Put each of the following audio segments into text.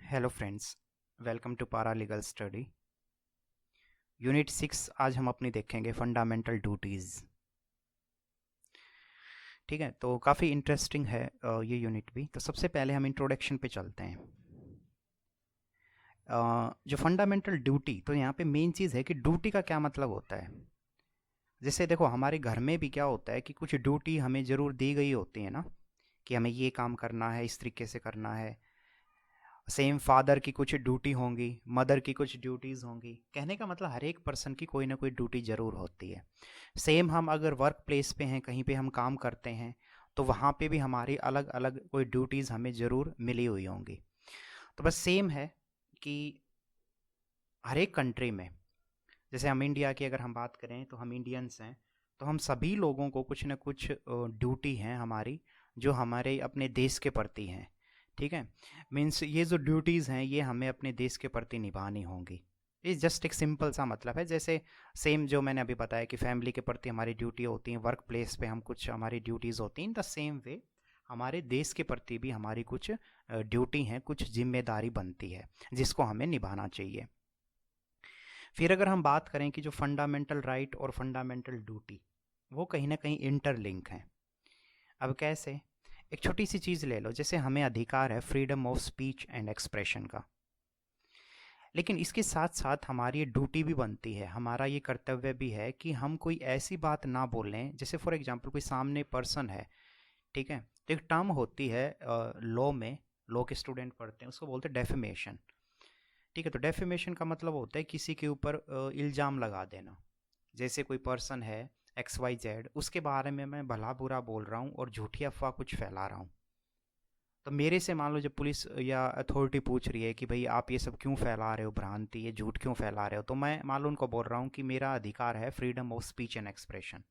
Hello friends, welcome to पारा legal study. Unit 6 आज हम अपनी देखेंगे फंडामेंटल ड्यूटीज़। ठीक है, तो काफ़ी इंटरेस्टिंग है ये यूनिट भी। तो सबसे पहले हम इंट्रोडक्शन पे चलते हैं। जो फंडामेंटल ड्यूटी, तो यहाँ पे मेन चीज़ है कि ड्यूटी का क्या मतलब होता है। जैसे देखो, हमारे घर में भी क्या होता है कि कुछ ड्यूटी हमें ज़रूर दी गई होती है ना, कि हमें ये काम करना है, इस तरीके से करना है। सेम फादर की कुछ ड्यूटी होंगी, मदर की कुछ ड्यूटीज़ होंगी। कहने का मतलब हर एक पर्सन की कोई ना कोई ड्यूटी ज़रूर होती है। सेम हम अगर वर्क प्लेस पे हैं, कहीं पे हम काम करते हैं, तो वहाँ पे भी हमारी अलग अलग कोई ड्यूटीज़ हमें ज़रूर मिली हुई होंगी। तो बस सेम है कि हर एक कंट्री में, जैसे हम इंडिया की अगर हम बात करें तो हम इंडियंस हैं, तो हम सभी लोगों को कुछ ना कुछ ड्यूटी हैं हमारी, जो हमारे अपने देश के प्रति हैं। ठीक है, मीन्स ये जो ड्यूटीज़ हैं ये हमें अपने देश के प्रति निभानी होंगी। ये जस्ट एक सिंपल सा मतलब है। जैसे सेम जो मैंने अभी बताया कि फैमिली के प्रति हमारी ड्यूटी होती है, वर्क प्लेस पे हम कुछ हमारी ड्यूटीज़ होती हैं, इन द सेम वे हमारे देश के प्रति भी हमारी कुछ ड्यूटी हैं, कुछ जिम्मेदारी बनती है जिसको हमें निभाना चाहिए। फिर अगर हम बात करें कि जो फंडामेंटल राइट और फंडामेंटल ड्यूटी, वो कहीं ना कहीं इंटरलिंक हैं। अब कैसे? एक छोटी सी चीज़ ले लो, जैसे हमें अधिकार है freedom of speech and expression का, लेकिन इसके साथ साथ हमारी ये ड्यूटी भी बनती है, हमारा ये कर्तव्य भी है कि हम कोई ऐसी बात ना बोलें। जैसे फॉर एग्जांपल कोई सामने पर्सन है, ठीक है, तो एक टर्म होती है लॉ में, लॉ के स्टूडेंट पढ़ते हैं, उसको बोलते हैं डेफेमेशन। ठीक है, तो डेफेमेशन का मतलब होता है किसी के ऊपर इल्ज़ाम लगा देना। जैसे कोई पर्सन है XYZ, उसके बारे में मैं भला बुरा बोल रहा हूँ और झूठी अफवाह कुछ फैला रहा हूँ। तो मेरे से मान लो जब पुलिस या अथॉरिटी पूछ रही है कि भाई आप ये सब क्यों फैला रहे हो, भ्रांति, ये झूठ क्यों फैला रहे हो, तो मैं मान लो उनको बोल रहा हूँ कि मेरा अधिकार है freedom of speech and expression.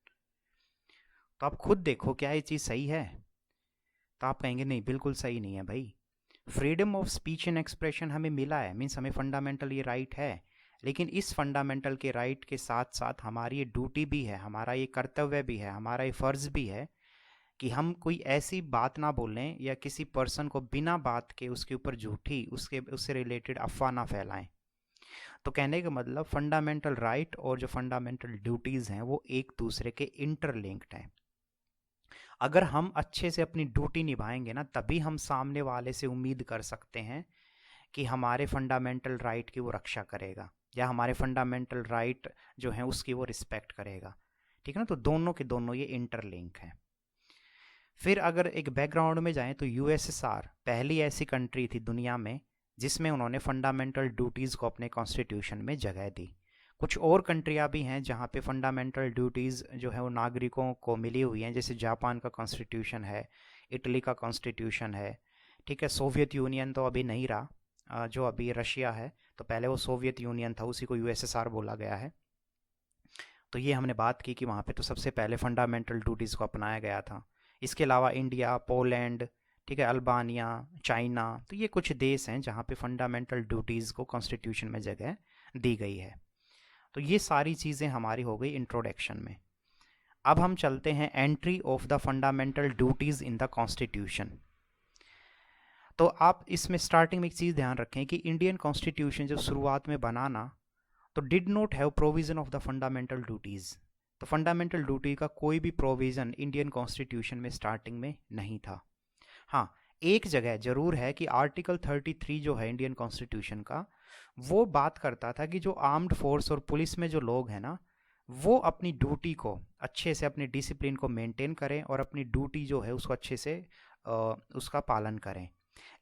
तो आप खुद देखो क्या ये चीज़ सही है? तो आप कहेंगे नहीं, बिल्कुल सही नहीं है भाई। Freedom of speech and expression हमें मिला है, मीन्स हमें फंडामेंटल ये राइट है, लेकिन इस फंडामेंटल के राइट के साथ साथ हमारी ये ड्यूटी भी है, हमारा ये कर्तव्य भी है, हमारा ये फ़र्ज़ भी है कि हम कोई ऐसी बात ना बोलें या किसी पर्सन को बिना बात के उसके ऊपर झूठी, उससे रिलेटेड अफवाह ना फैलाएं। तो कहने का मतलब फंडामेंटल राइट और जो फंडामेंटल ड्यूटीज़ हैं वो एक दूसरे के इंटरलिंक्ड हैं। अगर हम अच्छे से अपनी ड्यूटी निभाएंगे ना, तभी हम सामने वाले से उम्मीद कर सकते हैं कि हमारे फंडामेंटल राइट की वो रक्षा करेगा, या हमारे फंडामेंटल राइट जो है उसकी वो रिस्पेक्ट करेगा। ठीक है ना, तो दोनों के दोनों ये इंटरलिंक हैं। फिर अगर एक बैकग्राउंड में जाएं तो USSR पहली ऐसी कंट्री थी दुनिया में जिसमें उन्होंने फंडामेंटल ड्यूटीज़ को अपने कॉन्स्टिट्यूशन में जगह दी। कुछ और कंट्रियां भी हैं जहां पे फंडामेंटल ड्यूटीज़ जो है वो नागरिकों को मिली हुई हैं, जैसे जापान का कॉन्स्टिट्यूशन है, इटली का कॉन्स्टिट्यूशन है। ठीक है, सोवियत यूनियन तो अभी नहीं रहा, जो अभी रशिया है, तो पहले वो सोवियत यूनियन था, उसी को USSR बोला गया है। तो ये हमने बात की कि वहाँ पे तो सबसे पहले फंडामेंटल ड्यूटीज़ को अपनाया गया था। इसके अलावा इंडिया, पोलैंड, ठीक है, अल्बानिया, चाइना, तो ये कुछ देश हैं जहाँ पे फंडामेंटल ड्यूटीज़ को कॉन्स्टिट्यूशन में जगह दी गई है। तो ये सारी चीज़ें हमारी हो गई इंट्रोडक्शन में। अब हम चलते हैं entry of the fundamental duties in the constitution. तो आप इसमें स्टार्टिंग में एक चीज़ ध्यान रखें कि इंडियन कॉन्स्टिट्यूशन जब शुरुआत में बनाना, तो did not have provision of the fundamental duties. तो फंडामेंटल ड्यूटी का कोई भी प्रोविज़न इंडियन कॉन्स्टिट्यूशन में स्टार्टिंग में नहीं था। हाँ, एक जगह ज़रूर है कि आर्टिकल 33 जो है इंडियन कॉन्स्टिट्यूशन का, वो बात करता था कि जो आर्म्ड फोर्स और पुलिस में जो लोग हैं ना, वो अपनी ड्यूटी को अच्छे से, अपनी डिसिप्लिन को मेंटेन करें और अपनी ड्यूटी जो है उसको अच्छे से उसका पालन करें।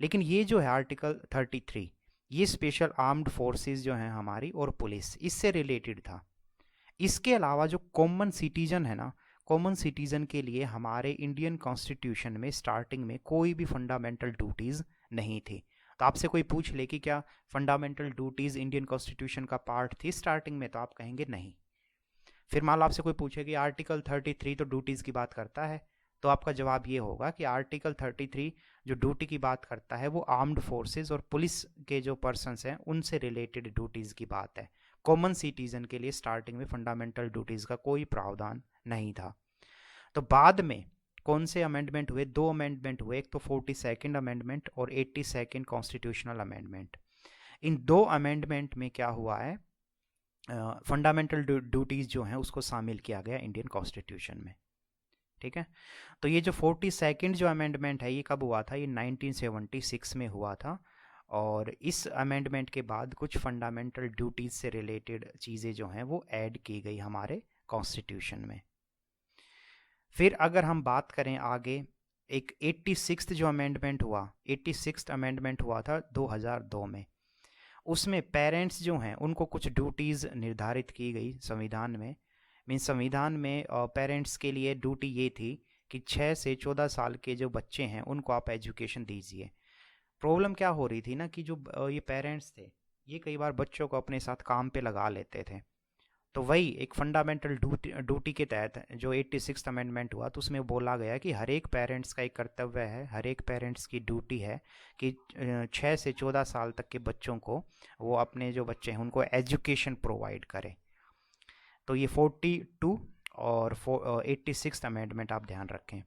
लेकिन ये जो है आर्टिकल 33, ये स्पेशल आर्म्ड फोर्सेस जो हैं हमारी और पुलिस, इससे रिलेटेड था। इसके अलावा जो कॉमन सिटीजन है ना, कॉमन सिटीजन के लिए हमारे इंडियन कॉन्स्टिट्यूशन में स्टार्टिंग में कोई भी फंडामेंटल ड्यूटीज़ नहीं थी। तो आपसे कोई पूछ ले कि क्या फंडामेंटल ड्यूटीज़ इंडियन कॉन्स्टिट्यूशन का पार्ट थी स्टार्टिंग में, तो आप कहेंगे नहीं। फिर मान लो आपसे कोई पूछे कि आर्टिकल 33 तो ड्यूटीज़ की बात करता है, तो आपका जवाब ये होगा कि आर्टिकल 33 जो ड्यूटी की बात करता है वो आर्म्ड फोर्सेस और पुलिस के जो पर्सन्स हैं उनसे रिलेटेड ड्यूटीज़ की बात है। कॉमन सिटीजन के लिए स्टार्टिंग में फंडामेंटल ड्यूटीज़ का कोई प्रावधान नहीं था। तो बाद में कौन से अमेंडमेंट हुए? 2 अमेंडमेंट हुए, एक तो 42nd अमेंडमेंट और 82nd कॉन्स्टिट्यूशनल अमेंडमेंट। इन 2 अमेंडमेंट में क्या हुआ है, फंडामेंटल ड्यूटीज़ जो हैं उसको शामिल किया गया इंडियन कॉन्स्टिट्यूशन में। ठीक है, तो ये जो 42nd जो अमेंडमेंट है ये कब हुआ था? ये 1976 में हुआ था। और इस अमेंडमेंट के बाद कुछ फंडामेंटल ड्यूटीज़ से रिलेटेड चीज़ें जो हैं वो ऐड की गई हमारे कॉन्स्टिट्यूशन में। फिर अगर हम बात करें आगे, एक 86th जो अमेंडमेंट हुआ, 86th अमेंडमेंट हुआ था 2002 में। उसमें पेरेंट्स जो हैं उनको कुछ ड्यूटीज़ निर्धारित की गई संविधान में। संविधान में पेरेंट्स के लिए ड्यूटी ये थी कि 6 से 14 साल के जो बच्चे हैं उनको आप एजुकेशन दीजिए। प्रॉब्लम क्या हो रही थी ना कि जो ये पेरेंट्स थे ये कई बार बच्चों को अपने साथ काम पे लगा लेते थे। तो वही एक फंडामेंटल ड्यूटी के तहत जो 86th अमेंडमेंट हुआ तो उसमें बोला गया कि हर एक पेरेंट्स का एक कर्तव्य है, हर एक पेरेंट्स की ड्यूटी है कि 6 से 14 साल तक के बच्चों को वो अपने जो बच्चे हैं उनको एजुकेशन प्रोवाइड करें। तो ये 42 और 86th अमेंडमेंट आप ध्यान रखें।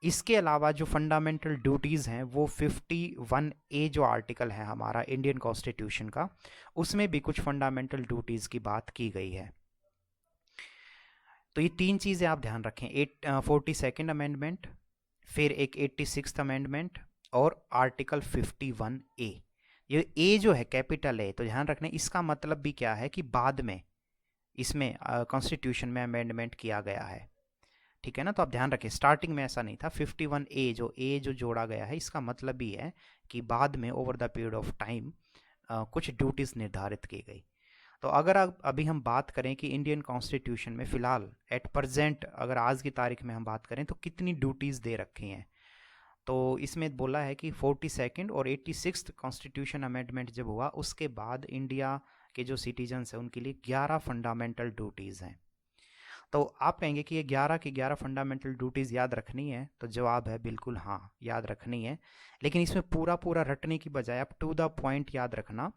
इसके अलावा जो फंडामेंटल ड्यूटीज़ हैं वो 51A जो आर्टिकल है हमारा इंडियन कॉन्स्टिट्यूशन का, उसमें भी कुछ फंडामेंटल ड्यूटीज़ की बात की गई है। तो ये 3 चीज़ें आप ध्यान रखें, 42nd अमेंडमेंट, फिर एक 86th अमेंडमेंट और आर्टिकल 51A। ये ए जो है कैपिटल ए, तो ध्यान रखना इसका मतलब भी क्या है कि बाद में इसमें कॉन्स्टिट्यूशन में अमेंडमेंट किया गया है। ठीक है ना, तो आप ध्यान रखें स्टार्टिंग में ऐसा नहीं था। 51A जो जोड़ा गया है इसका मतलब भी है कि बाद में over the period of time कुछ ड्यूटीज़ निर्धारित की गई। तो अगर अभी हम बात करें कि इंडियन कॉन्स्टिट्यूशन में फ़िलहाल एट प्रेजेंट अगर आज की तारीख में हम बात करें तो कितनी ड्यूटीज़ दे रखी हैं, तो इसमें बोला है कि 42nd और 86th कॉन्स्टिट्यूशन अमेंडमेंट जब हुआ उसके बाद इंडिया के जो सिटीजन्स हैं उनके लिए 11 फंडामेंटल ड्यूटीज़ हैं। तो आप कहेंगे कि ये 11 की 11 फंडामेंटल ड्यूटीज़ याद रखनी है, तो जवाब है बिल्कुल हाँ, याद रखनी है। लेकिन इसमें पूरा पूरा रटने की बजाय आप टू द पॉइंट याद रखना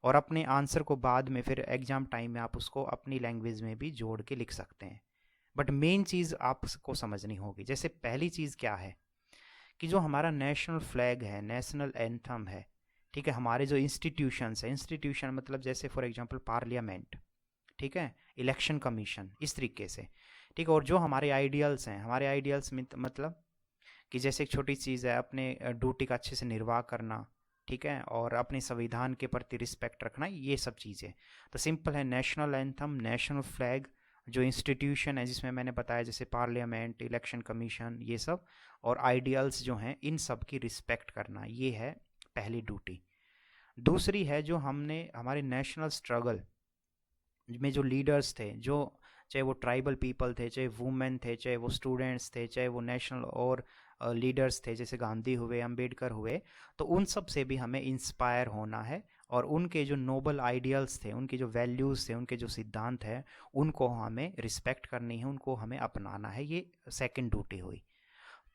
और अपने आंसर को बाद में फिर एग्ज़ाम टाइम में आप उसको अपनी लैंग्वेज में भी जोड़ के लिख सकते हैं। बट मेन चीज़ आपको समझनी होगी। जैसे पहली चीज़ क्या है कि जो हमारा नेशनल फ्लैग है, नेशनल एंथम है, ठीक है, हमारे जो इंस्टीट्यूशंस हैं, इंस्टीट्यूशन मतलब जैसे फॉर एग्जांपल पार्लियामेंट, ठीक है, इलेक्शन कमीशन, इस तरीके से, ठीक है। और जो हमारे आइडियल्स हैं, हमारे आइडियल्स मतलब कि जैसे एक छोटी चीज़ है अपने ड्यूटी का अच्छे से निर्वाह करना, ठीक है, और अपने संविधान के प्रति रिस्पेक्ट रखना, ये सब चीज़ें। तो सिंपल है, नेशनल एंथम, नेशनल फ्लैग, जो इंस्टीट्यूशन है जिसमें मैंने बताया जैसे पार्लियामेंट, इलेक्शन कमीशन, ये सब, और आइडियल्स जो हैं इन सब की रिस्पेक्ट करना, ये है पहली ड्यूटी। दूसरी है जो हमने हमारे नेशनल स्ट्रगल में जो लीडर्स थे, जो चाहे वो ट्राइबल पीपल थे, चाहे वुमेन थे, चाहे वो स्टूडेंट्स थे, चाहे वो नेशनल और लीडर्स थे जैसे गांधी हुए, अंबेडकर हुए, तो उन सब से भी हमें इंस्पायर होना है और उनके जो नोबल आइडियल्स थे, उनके जो वैल्यूज़ थे, उनके जो सिद्धांत हैं, उनको हमें रिस्पेक्ट करनी है, उनको हमें अपनाना है। ये सेकंड ड्यूटी हुई।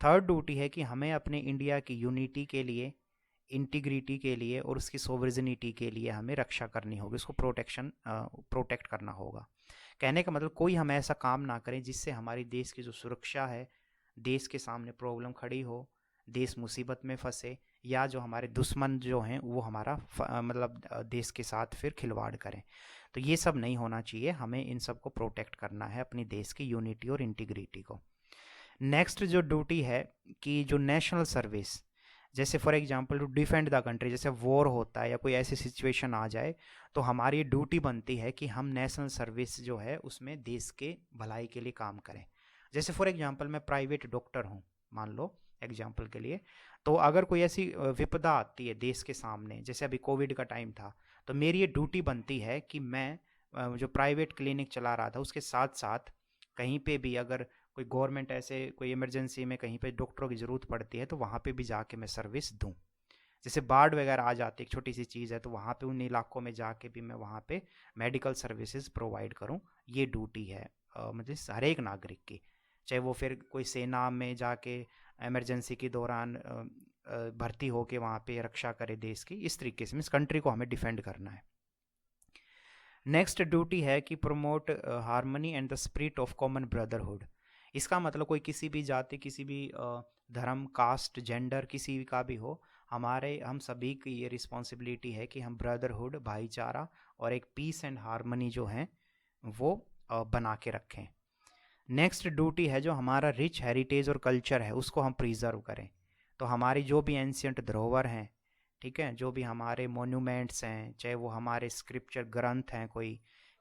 थर्ड ड्यूटी है कि हमें अपने इंडिया की यूनिटी के लिए, इंटीग्रिटी के लिए और उसकी सोवरेनिटी के लिए हमें रक्षा करनी होगी, उसको प्रोटेक्ट करना होगा। कहने का मतलब कोई हम ऐसा काम ना करें जिससे हमारी देश की जो सुरक्षा है, देश के सामने प्रॉब्लम खड़ी हो, देश मुसीबत में फंसे, या जो हमारे दुश्मन जो हैं वो हमारा मतलब देश के साथ फिर खिलवाड़ करें। तो ये सब नहीं होना चाहिए, हमें इन सब को प्रोटेक्ट करना है, अपनी देश की यूनिटी और इंटीग्रिटी को। नेक्स्ट जो ड्यूटी है कि जो नेशनल सर्विस, जैसे for example to defend the country, जैसे वॉर होता है या कोई ऐसी सिचुएशन आ जाए तो हमारी ड्यूटी बनती है कि हम नेशनल सर्विस जो है उसमें देश के भलाई के लिए काम करें। जैसे फॉर एग्जांपल मैं प्राइवेट डॉक्टर हूँ, मान लो एग्जांपल के लिए, तो अगर कोई ऐसी विपदा आती है देश के सामने, जैसे अभी कोविड का टाइम था, तो मेरी ये ड्यूटी बनती है कि मैं जो प्राइवेट क्लिनिक चला रहा था उसके साथ साथ कहीं पे भी अगर कोई गवर्नमेंट ऐसे कोई इमरजेंसी में कहीं पे डॉक्टरों की ज़रूरत पड़ती है तो वहाँ पे भी जाके मैं सर्विस दूँ। जैसे बाढ़ वगैरह आ जाती है, एक छोटी सी चीज़ है, तो वहाँ पे उन इलाकों में जाके भी मैं वहाँ पे मेडिकल सर्विसेज प्रोवाइड करूँ। ये ड्यूटी है मतलब हर एक नागरिक की, चाहे वो फिर कोई सेना में जाके इमरजेंसी के दौरान भर्ती होके वहाँ पे रक्षा करे देश की, इस तरीके से मीन्स कंट्री को हमें डिफेंड करना है। नेक्स्ट ड्यूटी है कि promote harmony and the spirit of common brotherhood. इसका मतलब कोई किसी भी जाति, किसी भी धर्म, कास्ट, जेंडर किसी का भी हो, हम सभी की ये रिस्पॉन्सिबिलिटी है कि हम ब्रदरहुड, भाईचारा और एक पीस एंड हार्मनी जो है वो बना के रखें। नेक्स्ट ड्यूटी है जो हमारा रिच हेरिटेज और कल्चर है उसको हम प्रिजर्व करें। तो हमारी जो भी एंशियंट धरोहर हैं, ठीक है, जो भी हमारे मोन्यूमेंट्स हैं, चाहे वो हमारे स्क्रिप्चर ग्रंथ हैं कोई,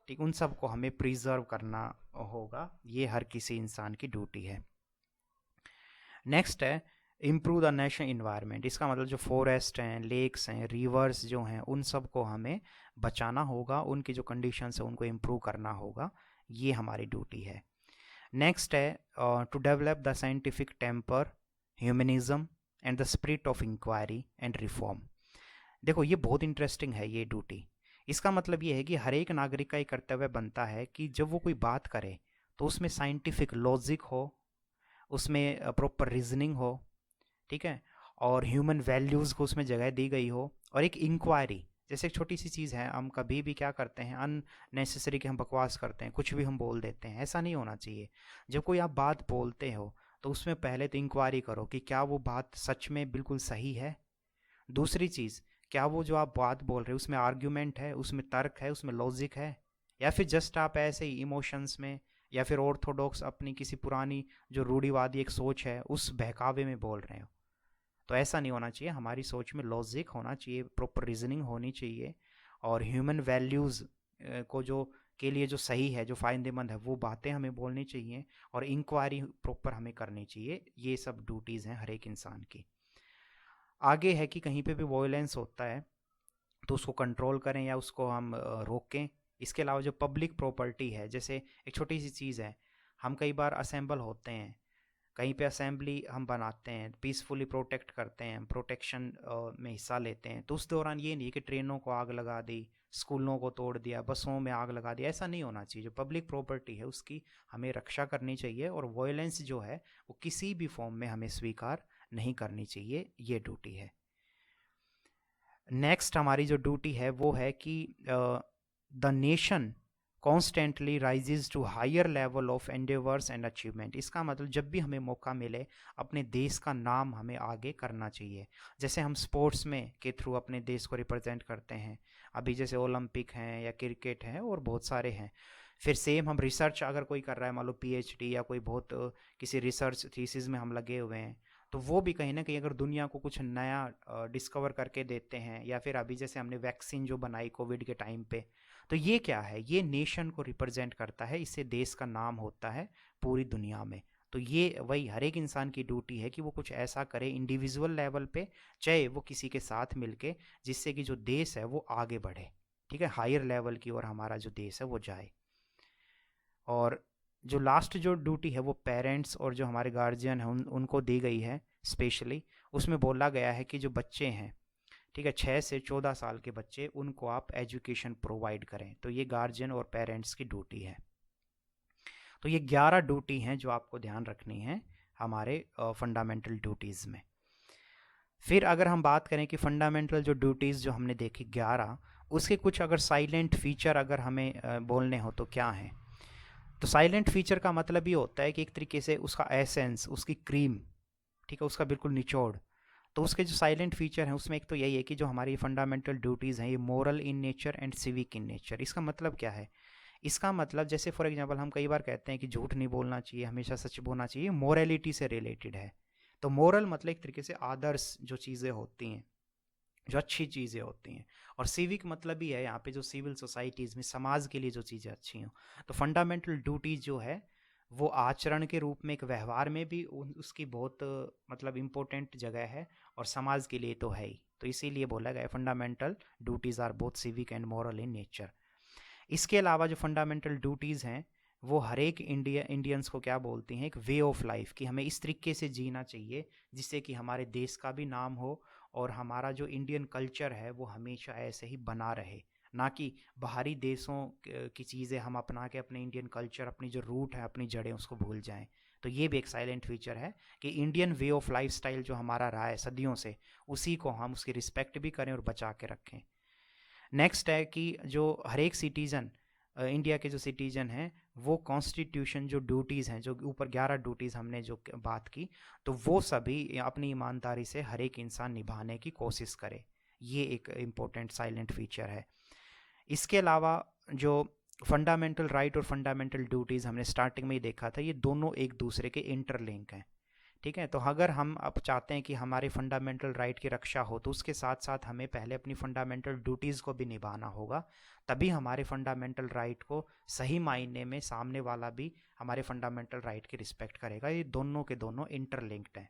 ठीक, उन सब को हमें प्रिजर्व करना होगा। ये हर किसी इंसान की ड्यूटी है। नेक्स्ट है इम्प्रूव द नेशनल इन्वायरमेंट। इसका मतलब जो फॉरेस्ट हैं, लेक्स हैं, रिवर्स जो हैं, उन सब को हमें बचाना होगा, उनकी जो कंडीशंस है उनको इम्प्रूव करना होगा। ये हमारी ड्यूटी है। नेक्स्ट है to develop the scientific temper, humanism and the spirit of inquiry and reform. देखो ये बहुत इंटरेस्टिंग है ये ड्यूटी। इसका मतलब ये है कि हर एक नागरिक का ये कर्तव्य बनता है कि जब वो कोई बात करे तो उसमें साइंटिफिक लॉजिक हो, उसमें प्रॉपर रीजनिंग हो, ठीक है, और ह्यूमन वैल्यूज़ को उसमें जगह दी गई हो, और एक इंक्वायरी, जैसे एक छोटी सी चीज़ है, हम कभी भी क्या करते हैं, अननेसेसरी के हम बकवास करते हैं, कुछ भी हम बोल देते हैं, ऐसा नहीं होना चाहिए। जब कोई आप बात बोलते हो तो उसमें पहले तो इंक्वायरी करो कि क्या वो बात सच में बिल्कुल सही है। दूसरी चीज़, क्या वो जो आप बात बोल रहे हो उसमें आर्ग्यूमेंट है, उसमें तर्क है, उसमें लॉजिक है, या फिर जस्ट आप ऐसे ही इमोशंस में या फिर ऑर्थोडॉक्स अपनी किसी पुरानी जो रूढ़िवादी एक सोच है उस बहकावे में बोल रहे हो। तो ऐसा नहीं होना चाहिए। हमारी सोच में लॉजिक होना चाहिए, प्रॉपर रीजनिंग होनी चाहिए, और ह्यूमन वैल्यूज़ को जो के लिए जो सही है, जो फ़ायदेमंद है, वो बातें हमें बोलनी चाहिए, और इंक्वायरी प्रॉपर हमें करनी चाहिए। ये सब ड्यूटीज़ हैं हर एक इंसान की। आगे है कि कहीं पे भी वॉयलेंस होता है तो उसको कंट्रोल करें या उसको हम रोकें। इसके अलावा जो पब्लिक प्रॉपर्टी है, जैसे एक छोटी सी चीज़ है, हम कई बार असेंबल होते हैं, कहीं पे असेंबली हम बनाते हैं, पीसफुली प्रोटेक्ट करते हैं, प्रोटेक्शन में हिस्सा लेते हैं, तो उस दौरान ये नहीं कि ट्रेनों को आग लगा दी, स्कूलों को तोड़ दिया, बसों में आग लगा दी, ऐसा नहीं होना चाहिए। जो पब्लिक प्रॉपर्टी है उसकी हमें रक्षा करनी चाहिए, और वॉयलेंस जो है वो किसी भी फॉर्म में हमें स्वीकार नहीं करनी चाहिए। ये ड्यूटी है। नेक्स्ट हमारी जो ड्यूटी है वो है कि the nation constantly rises to higher level of endeavours and achievement. इसका मतलब जब भी हमें मौका मिले अपने देश का नाम हमें आगे करना चाहिए। जैसे हम स्पोर्ट्स में के थ्रू अपने देश को रिप्रेजेंट करते हैं, अभी जैसे ओलंपिक हैं या क्रिकेट हैं और बहुत सारे हैं। फिर सेम हम रिसर्च अगर कोई कर रहा है, मान लो पीएचडी या कोई बहुत किसी रिसर्च थीसिस में हम लगे हुए हैं, तो वो भी कहीं ना कहीं अगर दुनिया को कुछ नया डिस्कवर करके देते हैं, या फिर अभी जैसे हमने वैक्सीन जो बनाई कोविड के टाइम पे, तो ये क्या है, ये नेशन को रिप्रेजेंट करता है, इससे देश का नाम होता है पूरी दुनिया में। तो ये वही हर एक इंसान की ड्यूटी है कि वो कुछ ऐसा करे इंडिविजुअल लेवल पे, चाहे वो किसी के साथ मिलके, जिससे कि जो देश है वो आगे बढ़े, ठीक है, हायर लेवल की ओर हमारा जो देश है वो जाए। और जो लास्ट जो ड्यूटी है वो पेरेंट्स और जो हमारे गार्जियन हैं उनको दी गई है स्पेशली। उसमें बोला गया है कि जो बच्चे हैं, ठीक है, 6 से 14 साल के बच्चे, उनको आप एजुकेशन प्रोवाइड करें। तो ये गार्जियन और पेरेंट्स की ड्यूटी है। तो ये 11 ड्यूटी हैं जो आपको ध्यान रखनी है हमारे फंडामेंटल ड्यूटीज़ में। फिर अगर हम बात करें कि फंडामेंटल जो ड्यूटीज़ जो हमने देखी 11, उसके कुछ अगर साइलेंट फीचर अगर हमें बोलने हो तो क्या हैं। तो साइलेंट फीचर का मतलब ये होता है कि एक तरीके से उसका एसेंस, उसकी क्रीम, ठीक है, उसका बिल्कुल निचोड़। तो उसके जो साइलेंट फीचर हैं उसमें एक तो यही है कि जो हमारी फंडामेंटल ड्यूटीज़ हैं ये moral in nature and civic in nature. इसका मतलब क्या है, इसका मतलब जैसे फॉर एग्जांपल हम कई बार कहते हैं कि झूठ नहीं बोलना चाहिए, हमेशा सच बोलना चाहिए, मोरलिटी से रिलेटेड है। तो मोरल मतलब एक तरीके से आदर्श जो चीज़ें होती हैं, जो अच्छी चीज़ें होती हैं, और सिविक मतलब ही है यहाँ पे जो सिविल सोसाइटीज़ में समाज के लिए जो चीज़ें अच्छी हों। तो फंडामेंटल ड्यूटीज़ जो है वो आचरण के रूप में, एक व्यवहार में भी उसकी बहुत मतलब इम्पोर्टेंट जगह है, और समाज के लिए तो है ही। तो इसीलिए बोला गया fundamental duties are both civic and moral in nature. इसके अलावा जो फंडामेंटल ड्यूटीज़ हैं वो हर एक इंडियंस को क्या बोलती हैं, एक वे ऑफ लाइफ, कि हमें इस तरीके से जीना चाहिए जिससे कि हमारे देश का भी नाम हो, और हमारा जो इंडियन कल्चर है वो हमेशा ऐसे ही बना रहे, ना कि बाहरी देशों की चीज़ें हम अपना के अपने इंडियन कल्चर, अपनी जो रूट है, अपनी जड़ें, उसको भूल जाएं। तो ये भी एक साइलेंट फीचर है कि Indian way of life style जो हमारा रहा है सदियों से, उसी को हम उसकी रिस्पेक्ट भी करें और बचा के रखें। नेक्स्ट है कि जो हर एक सिटीज़न, इंडिया के जो सिटीज़न हैं वो कॉन्स्टिट्यूशन जो ड्यूटीज़ हैं, जो ऊपर 11 ड्यूटीज़ हमने जो बात की, तो वो सभी अपनी ईमानदारी से हर एक इंसान निभाने की कोशिश करे। ये एक इम्पोर्टेंट साइलेंट फीचर है। इसके अलावा जो फंडामेंटल राइट और फंडामेंटल ड्यूटीज़ हमने स्टार्टिंग में ही देखा था, ये दोनों एक दूसरे के इंटरलिंक हैं। ठीक है, तो अगर हम अब चाहते हैं कि हमारे फंडामेंटल राइट की रक्षा हो, तो उसके साथ साथ हमें पहले अपनी फंडामेंटल ड्यूटीज़ को भी निभाना होगा। तभी हमारे फंडामेंटल राइट को सही मायने में सामने वाला भी हमारे फंडामेंटल राइट की रिस्पेक्ट करेगा। ये दोनों के दोनों इंटरलिंक्ड हैं।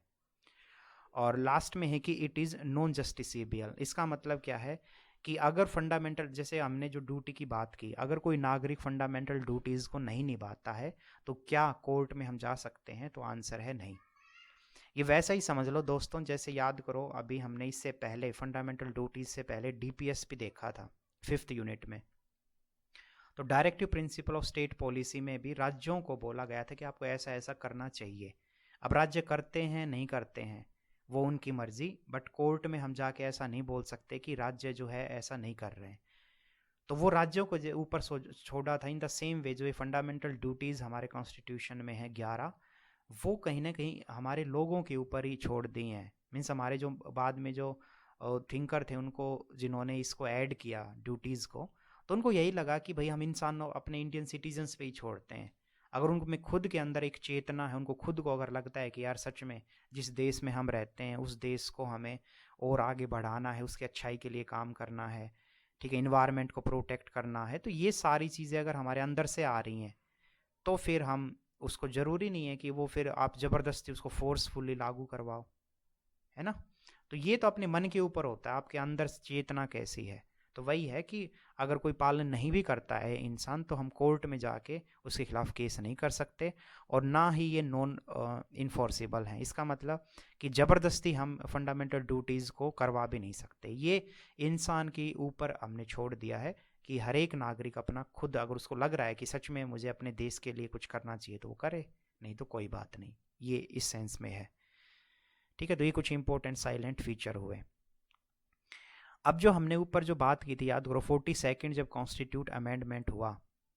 और लास्ट में है कि इट इज़ नॉन जस्टिसेबल। इसका मतलब क्या है कि अगर फंडामेंटल, जैसे हमने जो ड्यूटी की बात की, अगर कोई नागरिक फंडामेंटल ड्यूटीज़ को नहीं निभाता है तो क्या कोर्ट में हम जा सकते हैं? तो आंसर है नहीं। ये वैसा ही समझ लो दोस्तों, जैसे याद करो अभी हमने इससे पहले फंडामेंटल ड्यूटीज से पहले डीपीएस भी देखा था 5th यूनिट में। तो directive principle of state policy में भी राज्यों को बोला गया था कि आपको ऐसा ऐसा करना चाहिए। अब राज्य करते हैं नहीं करते हैं वो उनकी मर्जी, बट कोर्ट में हम जाके ऐसा नहीं बोल सकते कि राज्य जो है ऐसा नहीं कर रहे हैं। तो वो राज्यों को ऊपर छोड़ा था। इन द सेम वे जो ये फंडामेंटल ड्यूटीज़ हमारे कॉन्स्टिट्यूशन में है 11, वो कहीं ना कहीं हमारे लोगों के ऊपर ही छोड़ दी हैं। मीन्स हमारे जो बाद में जो थिंकर थे, उनको जिन्होंने इसको ऐड किया ड्यूटीज़ को, तो उनको यही लगा कि भाई हम इंसान अपने इंडियन सिटीजन्स पे ही छोड़ते हैं। अगर उनको में खुद के अंदर एक चेतना है, उनको खुद को अगर लगता है कि यार सच में जिस देश में हम रहते हैं उस देश को हमें और आगे बढ़ाना है, उसकी अच्छाई के लिए काम करना है, ठीक है, इन्वायरमेंट को प्रोटेक्ट करना है, तो ये सारी चीज़ें अगर हमारे अंदर से आ रही हैं तो फिर हम उसको, ज़रूरी नहीं है कि वो फिर आप ज़बरदस्ती उसको फोर्सफुली लागू करवाओ, है ना। तो ये तो अपने मन के ऊपर होता है, आपके अंदर चेतना कैसी है। तो वही है कि अगर कोई पालन नहीं भी करता है इंसान, तो हम कोर्ट में जाके उसके खिलाफ केस नहीं कर सकते, और ना ही ये नॉन इन्फोर्सेबल है। इसका मतलब कि ज़बरदस्ती हम फंडामेंटल ड्यूटीज़ को करवा भी नहीं सकते। ये इंसान के ऊपर हमने छोड़ दिया है कि हर एक नागरिक अपना खुद, अगर उसको लग रहा है कि सच में मुझे अपने देश के लिए कुछ करना चाहिए तो वो करे, नहीं तो कोई बात नहीं। ये इस सेंस में है। ठीक है, तो ये कुछ इंपॉर्टेंट साइलेंट फीचर हुए। अब जो हमने ऊपर जो बात की थी, याद करो 42nd जब कॉन्स्टिट्यूट अमेंडमेंट हुआ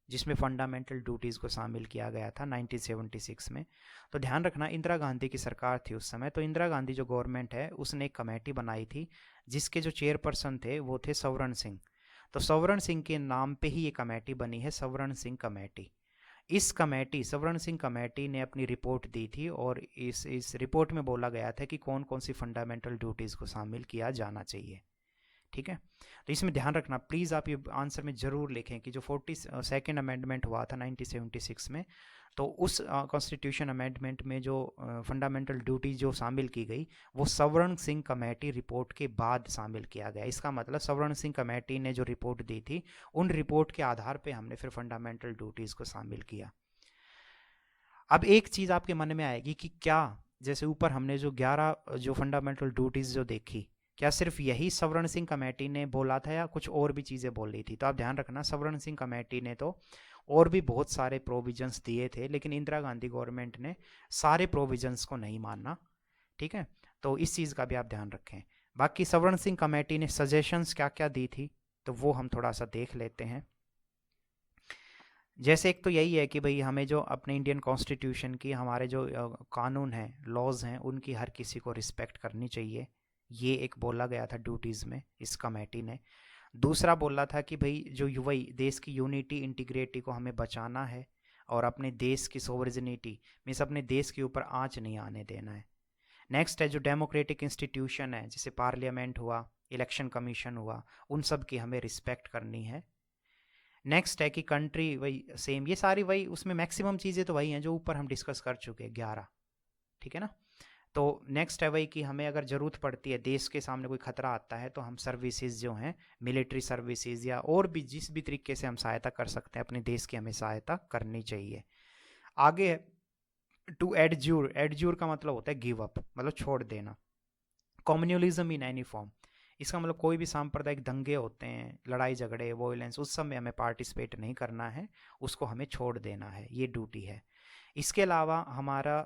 जिसमें फंडामेंटल ड्यूटीज़ को शामिल किया गया था 1976 में, तो ध्यान रखना इंदिरा गांधी की सरकार थी उस समय। तो इंदिरा गांधी जो गवर्नमेंट है उसने एक कमेटी बनाई थी जिसके जो चेयरपर्सन थे वो थे सवर्ण सिंह। तो सवर्ण सिंह के नाम पे ही ये कमेटी बनी है, सवर्ण सिंह कमेटी। इस कमेटी, सवर्ण सिंह कमेटी ने अपनी रिपोर्ट दी थी, और इस रिपोर्ट में बोला गया था कि कौन कौन सी फंडामेंटल ड्यूटीज़ को शामिल किया जाना चाहिए। ठीक है, तो इसमें ध्यान रखना प्लीज़, आप ये आंसर में ज़रूर लिखें कि जो 42nd अमेंडमेंट हुआ था 1976 में, तो उस कॉन्स्टिट्यूशन अमेंडमेंट में जो फंडामेंटल ड्यूटी जो शामिल की गई वो सवर्ण सिंह कमेटी रिपोर्ट के बाद शामिल किया गया। इसका मतलब सवर्ण सिंह कमेटी ने जो रिपोर्ट दी थी, उन रिपोर्ट के आधार पे हमने फिर फंडामेंटल ड्यूटीज़ को शामिल किया। अब एक चीज़ आपके मन में आएगी कि क्या, जैसे ऊपर हमने जो 11 जो फंडामेंटल ड्यूटीज़ जो देखी, क्या सिर्फ यही सवर्ण सिंह कमेटी ने बोला था या कुछ और भी चीज़ें बोली थी? तो आप ध्यान रखना, सवर्ण सिंह कमेटी ने तो और भी बहुत सारे प्रोविजंस दिए थे, लेकिन इंदिरा गांधी गवर्नमेंट ने सारे प्रोविजंस को नहीं माना। ठीक है, तो इस चीज़ का भी आप ध्यान रखें। बाकी सवर्ण सिंह कमेटी ने सजेशंस क्या क्या दी थी, तो वो हम थोड़ा सा देख लेते हैं। जैसे एक तो यही है कि भाई हमें जो अपने इंडियन कॉन्स्टिट्यूशन की, हमारे जो कानून हैं, लॉज हैं, उनकी हर किसी को रिस्पेक्ट करनी चाहिए। ये एक बोला गया था ड्यूटीज़ में इस कमेटी ने। दूसरा बोला था कि भाई जो वही देश की यूनिटी इंटीग्रिटी को हमें बचाना है, और अपने देश की सोवरेनिटी मीन्स अपने देश के ऊपर आँच नहीं आने देना है। नेक्स्ट है जो डेमोक्रेटिक इंस्टीट्यूशन है, जैसे पार्लियामेंट हुआ, इलेक्शन कमीशन हुआ, उन सब की हमें रिस्पेक्ट करनी है। नेक्स्ट है कि कंट्री, वही सेम, ये सारी वही, उसमें मैक्सिमम चीज़ें तो वही हैं जो ऊपर हम डिस्कस कर चुके हैं 11। ठीक है ना। तो नेक्स्ट है वही कि हमें अगर ज़रूरत पड़ती है, देश के सामने कोई खतरा आता है, तो हम सर्विसेज जो हैं, मिलिट्री सर्विसेज या और भी जिस भी तरीके से हम सहायता कर सकते हैं अपने देश की, हमें सहायता करनी चाहिए। आगे है टू एडज्यूर। एडज्यूर का मतलब होता है गिव अप, मतलब छोड़ देना। कम्युनलिज्म इन एनी फॉर्म, इसका मतलब कोई भी सांप्रदायिक दंगे होते हैं, लड़ाई झगड़े, वॉयलेंस, उस सब में हमें पार्टिसिपेट नहीं करना है, उसको हमें छोड़ देना है, ये ड्यूटी है। इसके अलावा हमारा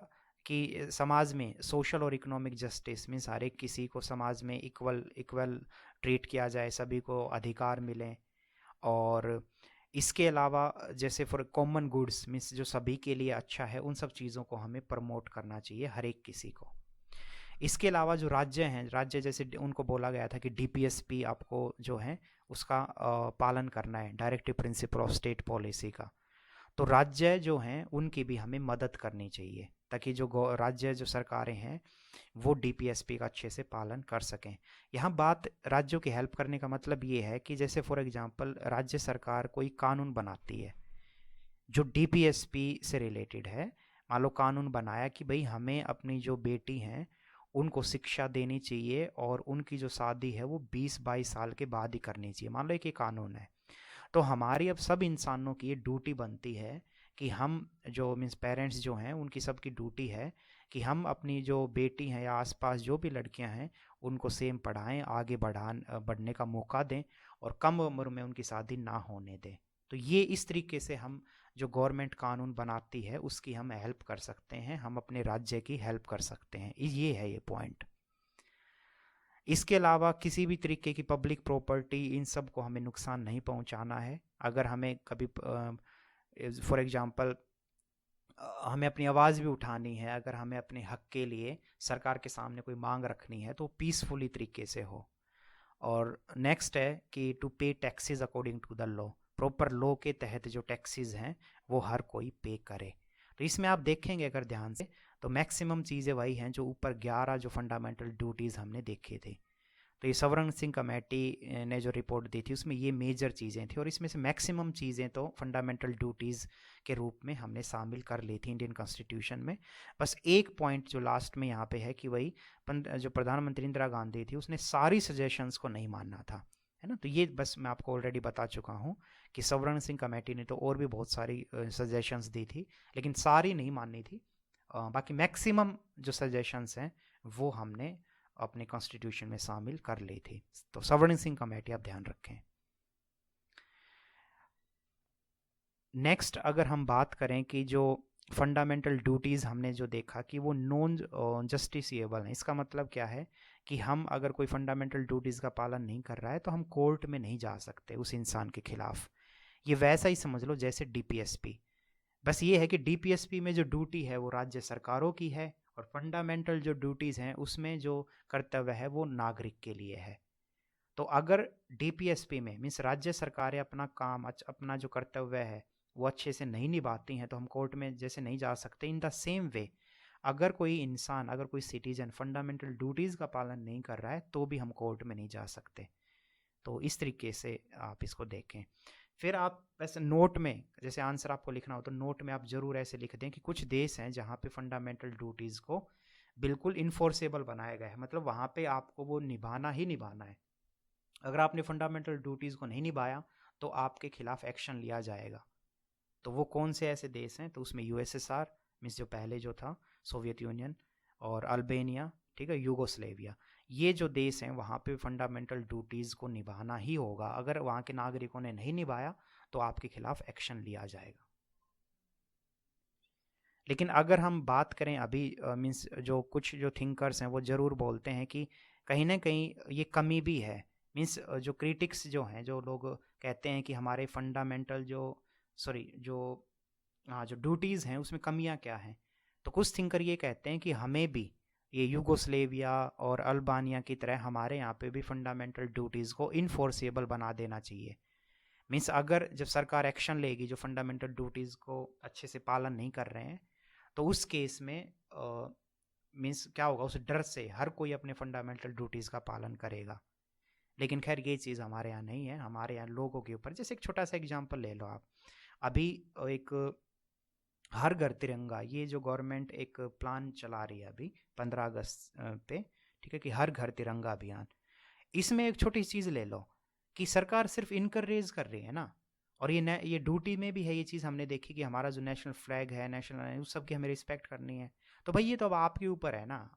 कि समाज में सोशल और इकोनॉमिक जस्टिस मीन्स हर एक किसी को समाज में इक्वल इक्वल ट्रीट किया जाए, सभी को अधिकार मिलें, और इसके अलावा जैसे फॉर कॉमन गुड्स मीन्स जो सभी के लिए अच्छा है, उन सब चीज़ों को हमें प्रमोट करना चाहिए हर एक किसी को। इसके अलावा जो राज्य हैं, राज्य जैसे उनको बोला गया था कि डीपीएसपी आपको जो है उसका पालन करना है, directive principle of state policy का। तो राज्य जो हैं उनकी भी हमें मदद करनी चाहिए ताकि जो राज्य जो सरकारें हैं वो डीपीएसपी का अच्छे से पालन कर सकें। यहाँ बात राज्यों की हेल्प करने का मतलब ये है कि जैसे फॉर एग्जांपल राज्य सरकार कोई कानून बनाती है जो डीपीएसपी से रिलेटेड है। मान लो कानून बनाया कि भाई हमें अपनी जो बेटी हैं उनको शिक्षा देनी चाहिए और उनकी जो शादी है वो 20-22 साल के बाद ही करनी चाहिए, मान लो एक ये कानून है। तो हमारी अब सब इंसानों की ये ड्यूटी बनती है कि हम जो मीन्स पेरेंट्स जो हैं उनकी सबकी ड्यूटी है कि हम अपनी जो बेटी हैं या आसपास जो भी लड़कियां हैं उनको सेम पढ़ाएं, आगे बढ़ने का मौका दें और कम उम्र में उनकी शादी ना होने दें। तो ये इस तरीके से हम जो गवर्नमेंट कानून बनाती है उसकी हम हेल्प कर सकते हैं, हम अपने राज्य की हेल्प कर सकते हैं। ये है ये पॉइंट। इसके अलावा किसी भी तरीके की पब्लिक प्रॉपर्टी इन सब को हमें नुकसान नहीं पहुंचाना है। अगर हमें कभी फॉर एग्जांपल हमें अपनी आवाज़ भी उठानी है, अगर हमें अपने हक के लिए सरकार के सामने कोई मांग रखनी है तो पीसफुली तरीके से हो। और नेक्स्ट है कि to pay taxes according to the law, proper law के तहत जो टैक्सेस हैं वो हर कोई पे करे। तो इसमें आप देखेंगे अगर ध्यान से तो मैक्सिमम चीज़ें वही हैं जो ऊपर 11 जो फंडामेंटल ड्यूटीज़ हमने देखे थे। तो ये सवर्ण सिंह कमेटी ने जो रिपोर्ट दी थी उसमें ये मेजर चीज़ें थी और इसमें से मैक्सिमम चीज़ें तो फंडामेंटल ड्यूटीज़ के रूप में हमने शामिल कर ली थी इंडियन कॉन्स्टिट्यूशन में। बस एक पॉइंट जो लास्ट में यहाँ पे है कि वही जो प्रधानमंत्री इंदिरा गांधी थी उसने सारी सजेशंस को नहीं मानना था, है ना। तो ये बस मैं आपको ऑलरेडी बता चुका हूँ कि सवर्ण सिंह कमेटी ने तो और भी बहुत सारी सजेशंस दी थी लेकिन सारी नहीं माननी थी। बाकी मैक्सिमम जो सजेशंस हैं वो हमने अपने कॉन्स्टिट्यूशन में शामिल कर ली थी। तो सवर्ण सिंह कमेटी आप ध्यान रखें। नेक्स्ट अगर हम बात करें कि जो फंडामेंटल ड्यूटीज़ हमने जो देखा कि वो नॉन जस्टिसिएबल है, इसका मतलब क्या है कि हम अगर कोई फंडामेंटल ड्यूटीज़ का पालन नहीं कर रहा है तो हम कोर्ट में नहीं जा सकते उस इंसान के खिलाफ। ये वैसा ही समझ लो जैसे डीपीएसपी। बस ये है कि डीपीएसपी में जो ड्यूटी है वो राज्य सरकारों की है और फंडामेंटल जो ड्यूटीज़ हैं उसमें जो कर्तव्य है वो नागरिक के लिए है। तो अगर डीपीएसपी में मीन्स राज्य सरकारें अपना काम अपना जो कर्तव्य है वो अच्छे से नहीं निभाती हैं तो हम कोर्ट में जैसे नहीं जा सकते। इन द सेम वे अगर कोई इंसान, अगर कोई सिटीजन फंडामेंटल ड्यूटीज़ का पालन नहीं कर रहा है तो भी हम कोर्ट में नहीं जा सकते। तो इस तरीके से आप इसको देखें। फिर आप वैसे नोट में जैसे आंसर आपको लिखना हो तो नोट में आप ज़रूर ऐसे लिख दें कि कुछ देश हैं जहाँ पे फंडामेंटल ड्यूटीज़ को बिल्कुल इन्फोर्सेबल बनाया गया है, मतलब वहाँ पे आपको वो निभाना ही निभाना है। अगर आपने फंडामेंटल ड्यूटीज़ को नहीं निभाया तो आपके खिलाफ एक्शन लिया जाएगा। तो वो कौन से ऐसे देश हैं, तो उसमें यूएसएसआर मीन्स जो पहले जो था सोवियत यूनियन, और अल्बानिया, ठीक है, यूगोस्लेविया, ये जो देश हैं वहाँ पे फंडामेंटल ड्यूटीज़ को निभाना ही होगा। अगर वहाँ के नागरिकों ने नहीं निभाया तो आपके खिलाफ एक्शन लिया जाएगा। लेकिन अगर हम बात करें अभी मीन्स जो कुछ जो थिंकर्स हैं वो ज़रूर बोलते हैं कि कहीं ना कहीं ये कमी भी है। मीन्स जो क्रिटिक्स जो हैं, जो लोग कहते हैं कि हमारे फंडामेंटल जो सॉरी जो हाँ जो ड्यूटीज़ हैं उसमें कमियां क्या हैं। तो कुछ थिंकर ये कहते हैं कि हमें भी ये यूगोस्लेविया और अल्बानिया की तरह हमारे यहाँ पे भी फंडामेंटल ड्यूटीज़ को इनफोर्सेबल बना देना चाहिए। मीन्स अगर जब सरकार एक्शन लेगी जो फंडामेंटल ड्यूटीज़ को अच्छे से पालन नहीं कर रहे हैं तो उस केस में मीन्स क्या होगा, उस डर से हर कोई अपने फंडामेंटल ड्यूटीज़ का पालन करेगा। लेकिन खैर ये चीज़ हमारे यहाँ नहीं है। हमारे यहाँ लोगों के ऊपर, जैसे एक छोटा सा एग्जांपल ले लो आप, अभी एक हर घर तिरंगा, ये जो गवर्नमेंट एक प्लान चला रही है अभी 15 अगस्त पे, ठीक है, कि हर घर तिरंगा अभियान, इसमें एक छोटी चीज़ ले लो कि सरकार सिर्फ इनकरेज कर रही है ना, और ये ड्यूटी में भी है ये चीज़ हमने देखी कि हमारा जो नेशनल फ्लैग है, नेशनल, उस सब की हमें रिस्पेक्ट करनी है। तो भाई ये तो अब आपके ऊपर है ना।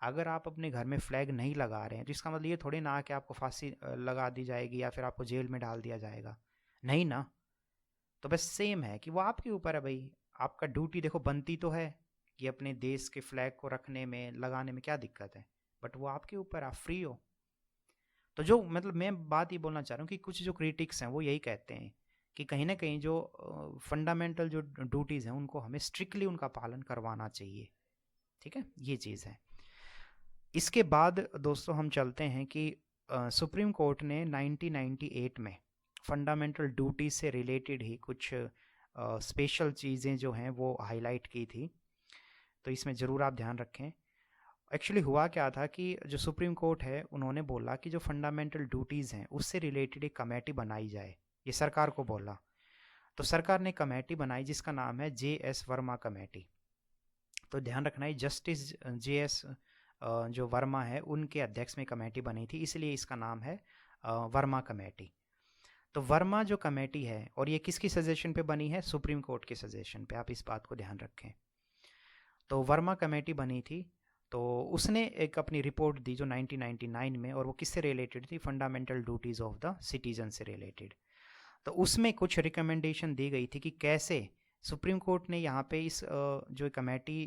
अगर आप अपने घर में फ्लैग नहीं लगा रहे हैं तो इसका मतलब ये थोड़ी ना कि आपको फांसी लगा दी जाएगी या फिर आपको जेल में डाल दिया जाएगा, नहीं ना। तो बस सेम है कि वो आपके ऊपर है भाई। आपका ड्यूटी देखो बनती तो है कि अपने देश के फ्लैग को रखने में, लगाने में क्या दिक्कत है, बट वो आपके ऊपर, आप फ्री हो। तो जो मतलब मैं बात ये बोलना चाह रहा हूँ कि कुछ जो क्रिटिक्स हैं वो यही कहते हैं कि कहीं न कहीं जो फंडामेंटल जो ड्यूटीज़ हैं उनको हमें स्ट्रिक्टली उनका पालन करवाना चाहिए, ठीक है? ये चीज़ है। इसके बाद दोस्तों हम चलते हैं कि सुप्रीम कोर्ट ने 1998 में फंडामेंटल ड्यूटीज़ से रिलेटेड ही कुछ स्पेशल चीज़ें जो हैं वो हाइलाइट की थी, तो इसमें ज़रूर आप ध्यान रखें। एक्चुअली हुआ क्या था कि जो सुप्रीम कोर्ट है उन्होंने बोला कि जो फंडामेंटल ड्यूटीज़ हैं उससे रिलेटेड एक कमेटी बनाई जाए, ये सरकार को बोला। तो सरकार ने कमेटी बनाई जिसका नाम है JS वर्मा कमेटी। तो ध्यान रखना है जस्टिस JS जो वर्मा है उनके अध्यक्ष में कमेटी बनी थी, इसलिए इसका नाम है वर्मा कमेटी। तो वर्मा जो कमेटी है, और ये किसकी सजेशन पे बनी है? सुप्रीम कोर्ट के सजेशन पे, आप इस बात को ध्यान रखें। तो वर्मा कमेटी बनी थी, तो उसने एक अपनी रिपोर्ट दी जो 1999 में, और वो किससे रिलेटेड थी? Fundamental duties of the citizen से रिलेटेड। तो उसमें कुछ रिकमेंडेशन दी गई थी कि कैसे सुप्रीम कोर्ट ने यहाँ पे इस जो कमेटी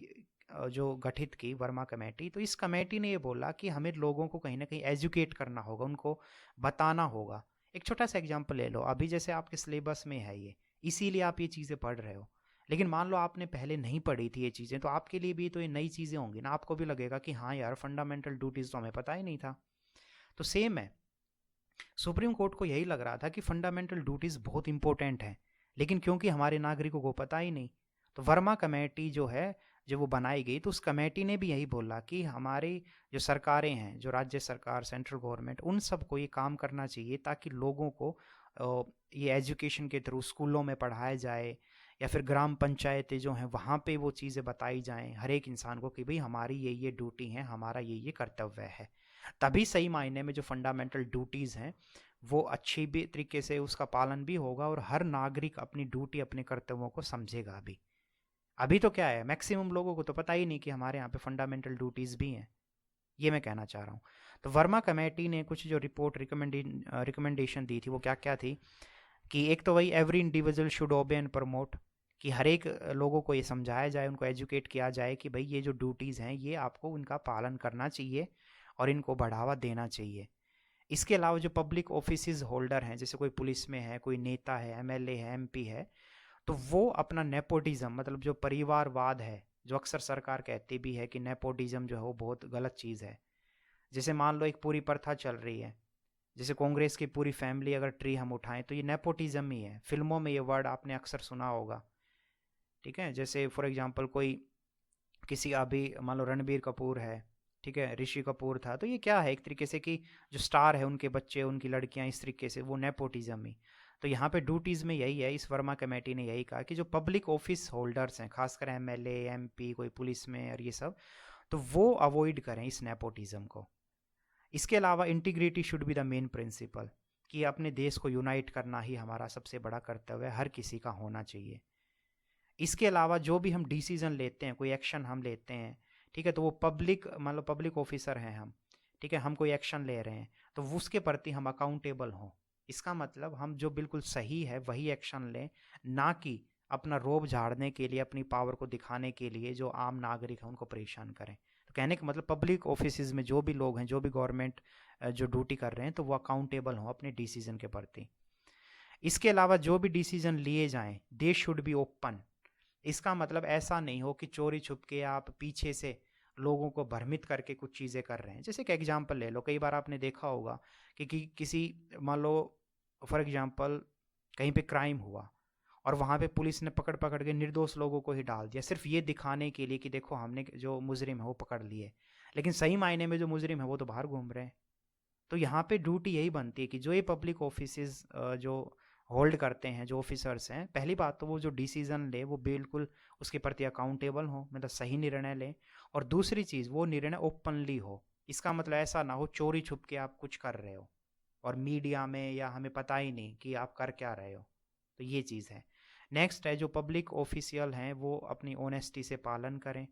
जो गठित की, वर्मा कमेटी, तो इस कमेटी ने ये बोला कि हमें लोगों को कहीं ना कहीं एजुकेट करना होगा, उनको बताना होगा। एक छोटा सा एग्जांपल ले लो, अभी जैसे आपके सिलेबस में है ये, इसीलिए आप ये चीज़ें पढ़ रहे हो, लेकिन मान लो आपने पहले नहीं पढ़ी थी ये चीज़ें, तो आपके लिए भी तो ये नई चीज़ें होंगी ना, आपको भी लगेगा कि हाँ यार फंडामेंटल ड्यूटीज़ तो हमें पता ही नहीं था। तो सेम है, सुप्रीम कोर्ट को यही लग रहा था कि फंडामेंटल ड्यूटीज़ बहुत इंपॉर्टेंट हैं, लेकिन क्योंकि हमारे नागरिकों को पता ही नहीं, तो वर्मा कमेटी जो है, जब वो बनाई गई, तो उस कमेटी ने भी यही बोला कि हमारी जो सरकारें हैं, जो राज्य सरकार, सेंट्रल गवर्नमेंट, उन सबको ये काम करना चाहिए ताकि लोगों को ये एजुकेशन के थ्रू स्कूलों में पढ़ाया जाए, या फिर ग्राम पंचायतें जो हैं वहाँ पे वो चीज़ें बताई जाएं हर एक इंसान को कि भाई हमारी ये ड्यूटी है, हमारा ये कर्तव्य है। तभी सही मायने में जो फंडामेंटल ड्यूटीज़ हैं वो अच्छी भी तरीके से उसका पालन भी होगा, और हर नागरिक अपनी ड्यूटी, अपने कर्तव्यों को समझेगा भी। अभी तो क्या है, मैक्सिमम लोगों को तो पता ही नहीं कि हमारे यहाँ पे फंडामेंटल ड्यूटीज़ भी हैं, ये मैं कहना चाह रहा हूँ। तो वर्मा कमेटी ने कुछ जो रिपोर्ट रिकमेंडेशन दी थी वो क्या क्या थी, कि एक तो वही एवरी इंडिविजुअल शुड ओबे एंड प्रमोट, कि हर एक लोगों को ये समझाया जाए, उनको एजुकेट किया जाए कि भाई ये जो ड्यूटीज़ हैं ये आपको उनका पालन करना चाहिए और इनको बढ़ावा देना चाहिए। इसके अलावा जो पब्लिक ऑफिसेज होल्डर हैं, जैसे कोई पुलिस में है, कोई नेता है, MLA है, MP है, तो वो अपना नेपोटिज्म, मतलब जो परिवारवाद है, जो अक्सर सरकार कहती भी है कि नेपोटिज्म जो है वो बहुत गलत चीज़ है। जैसे मान लो एक पूरी प्रथा चल रही है, जैसे कांग्रेस की पूरी फैमिली अगर ट्री हम उठाएं तो ये नेपोटिज्म ही है। फिल्मों में ये वर्ड आपने अक्सर सुना होगा, ठीक है? जैसे फॉर एग्जांपल कोई किसी, अभी मान लो रणबीर कपूर है, ठीक है, ऋषि कपूर था, तो ये क्या है एक तरीके से कि जो स्टार है उनके बच्चे, उनकी लड़कियां, इस तरीके से वो नेपोटिज्म ही। तो यहाँ पे ड्यूटीज़ में यही है, इस वर्मा कमेटी ने यही कहा कि जो पब्लिक ऑफिस होल्डर्स हैं, खासकर MLA, MP, कोई पुलिस में और ये सब, तो वो अवॉइड करें इस नेपोटिज्म को। इसके अलावा integrity should be the main principle, कि अपने देश को यूनाइट करना ही हमारा सबसे बड़ा कर्तव्य हर किसी का होना चाहिए। इसके अलावा जो भी हम डिसीजन लेते हैं, कोई एक्शन हम लेते हैं, ठीक है, तो वो पब्लिक, मान लो पब्लिक ऑफिसर हैं हम, ठीक है, हम कोई एक्शन ले रहे हैं तो उसके प्रति हम अकाउंटेबल हों। इसका मतलब हम जो बिल्कुल सही है वही एक्शन लें, ना कि अपना रोब झाड़ने के लिए, अपनी पावर को दिखाने के लिए जो आम नागरिक हैं उनको परेशान करें। तो कहने का मतलब पब्लिक ऑफिस में जो भी लोग हैं, जो भी गवर्नमेंट जो ड्यूटी कर रहे हैं, तो वो अकाउंटेबल हों अपने डिसीजन के प्रति। इसके अलावा जो भी डिसीजन लिए जाएं, दे शुड बी ओपन। इसका मतलब ऐसा नहीं हो कि चोरी छुप के आप पीछे से लोगों को भ्रमित करके कुछ चीज़ें कर रहे हैं। जैसे कि एग्जांपल ले लो, कई बार आपने देखा होगा कि किसी, मान लो फॉर एग्जांपल कहीं पे क्राइम हुआ और वहाँ पे पुलिस ने पकड़ पकड़ के निर्दोष लोगों को ही डाल दिया, सिर्फ ये दिखाने के लिए कि देखो हमने जो मुजरिम है वो पकड़ लिए, लेकिन सही मायने में जो मुजरिम है वो तो बाहर घूम रहे हैं। तो यहाँ पे ड्यूटी यही बनती है कि जो ये पब्लिक ऑफिसेज जो होल्ड करते हैं, जो ऑफिसर्स हैं, पहली बात तो वो जो डिसीजन ले वो बिल्कुल उसके प्रति अकाउंटेबल हो, मतलब सही निर्णय लें, और दूसरी चीज़ वो निर्णय ओपनली हो। इसका मतलब ऐसा ना हो चोरी छुप के आप कुछ कर रहे हो और मीडिया में या हमें पता ही नहीं कि आप कर क्या रहे हो। तो ये चीज़ है। नेक्स्ट है, जो पब्लिक ऑफिशियल हैं वो अपनी ऑनेस्टी से पालन करें,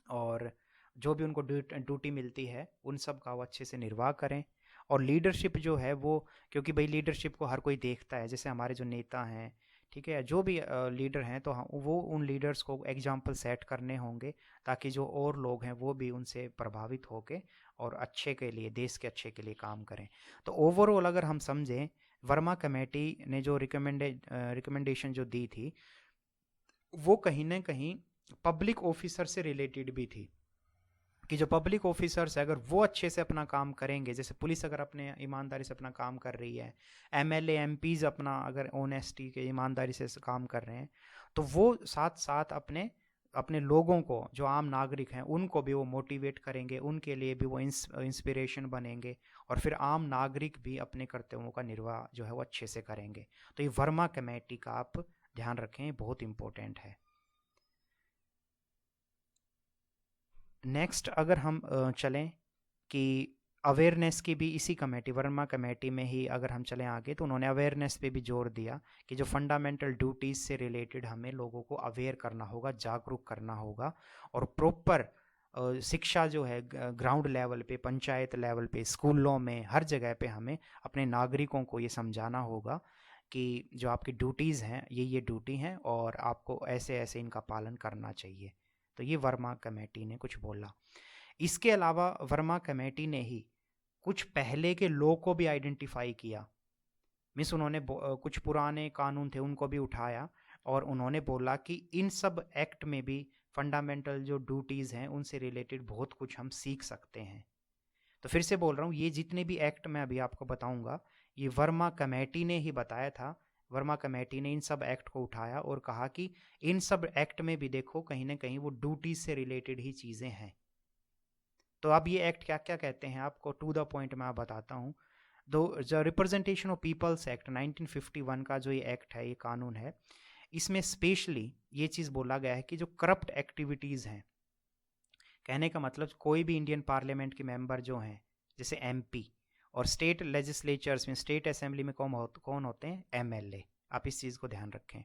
और जो भी उनको ड्यूटी मिलती है उन सब का वो अच्छे से निर्वाह करें। और लीडरशिप जो है वो, क्योंकि भाई लीडरशिप को हर कोई देखता है, जैसे हमारे जो नेता हैं, ठीक है, जो भी लीडर हैं, तो वो उन लीडर्स को एग्जाम्पल सेट करने होंगे ताकि जो और लोग हैं वो भी उनसे प्रभावित होके और अच्छे के लिए, देश के अच्छे के लिए काम करें। तो ओवरऑल अगर हम समझें, वर्मा कमेटी ने जो रिकमेंडेशन जो दी थी, वो कहीं ना कहीं पब्लिक ऑफिसर से रिलेटेड भी थी, कि जो पब्लिक ऑफिसर्स है अगर वो अच्छे से अपना काम करेंगे, जैसे पुलिस अगर अपने ईमानदारी से अपना काम कर रही है, एमएलए एमपीज अपना अगर ऑनेस्टी के ईमानदारी से काम कर रहे हैं, तो वो साथ साथ अपने अपने लोगों को, जो आम नागरिक हैं, उनको भी वो मोटिवेट करेंगे, उनके लिए भी वो इंस्पिरेशन बनेंगे, और फिर आम नागरिक भी अपने कर्तव्यों का निर्वाह जो है वो अच्छे से करेंगे। तो ये वर्मा कमेटी का आप ध्यान रखें, बहुत इंपॉर्टेंट है। नेक्स्ट अगर हम चलें कि अवेयरनेस की भी इसी कमेटी, वर्मा कमेटी में ही अगर हम चलें आगे, तो उन्होंने अवेयरनेस पे भी जोर दिया कि जो फंडामेंटल ड्यूटीज़ से रिलेटेड हमें लोगों को अवेयर करना होगा, जागरूक करना होगा, और प्रॉपर शिक्षा जो है ग्राउंड लेवल पे, पंचायत लेवल पे, स्कूलों में, हर जगह पे हमें अपने नागरिकों को ये समझाना होगा कि जो आपकी ड्यूटीज़ हैं ये ड्यूटी हैं, और आपको ऐसे ऐसे इनका पालन करना चाहिए। तो ये वर्मा कमेटी ने कुछ बोला। इसके अलावा वर्मा कमेटी ने ही कुछ पहले के लॉ को भी आइडेंटिफाई किया। मीन्स उन्होंने कुछ पुराने कानून थे उनको भी उठाया, और उन्होंने बोला कि इन सब एक्ट में भी फंडामेंटल जो ड्यूटीज़ हैं उनसे रिलेटेड बहुत कुछ हम सीख सकते हैं। तो फिर से बोल रहा हूँ, ये जितने भी एक्ट मैं अभी आपको बताऊंगा, ये वर्मा कमेटी ने ही बताया था। वर्मा कमेटी ने इन सब एक्ट को उठाया और कहा कि इन सब एक्ट में भी देखो कहीं ना कहीं वो ड्यूटीज से रिलेटेड ही चीज़ें हैं। तो अब ये एक्ट क्या क्या कहते हैं, आपको टू द पॉइंट मैं आप बताता हूँ। जो रिप्रेजेंटेशन ऑफ पीपल्स एक्ट 1951 का जो ये एक्ट है, ये कानून है, इसमें स्पेशली ये चीज़ बोला गया है कि जो करप्ट एक्टिविटीज़ हैं, कहने का मतलब कोई भी इंडियन पार्लियामेंट के मेंबर जो हैं, जैसे एमपी, और स्टेट लेजिस्लेचर्स में, स्टेट असेंबली में कौन होते हैं, एमएलए। आप इस चीज़ को ध्यान रखें।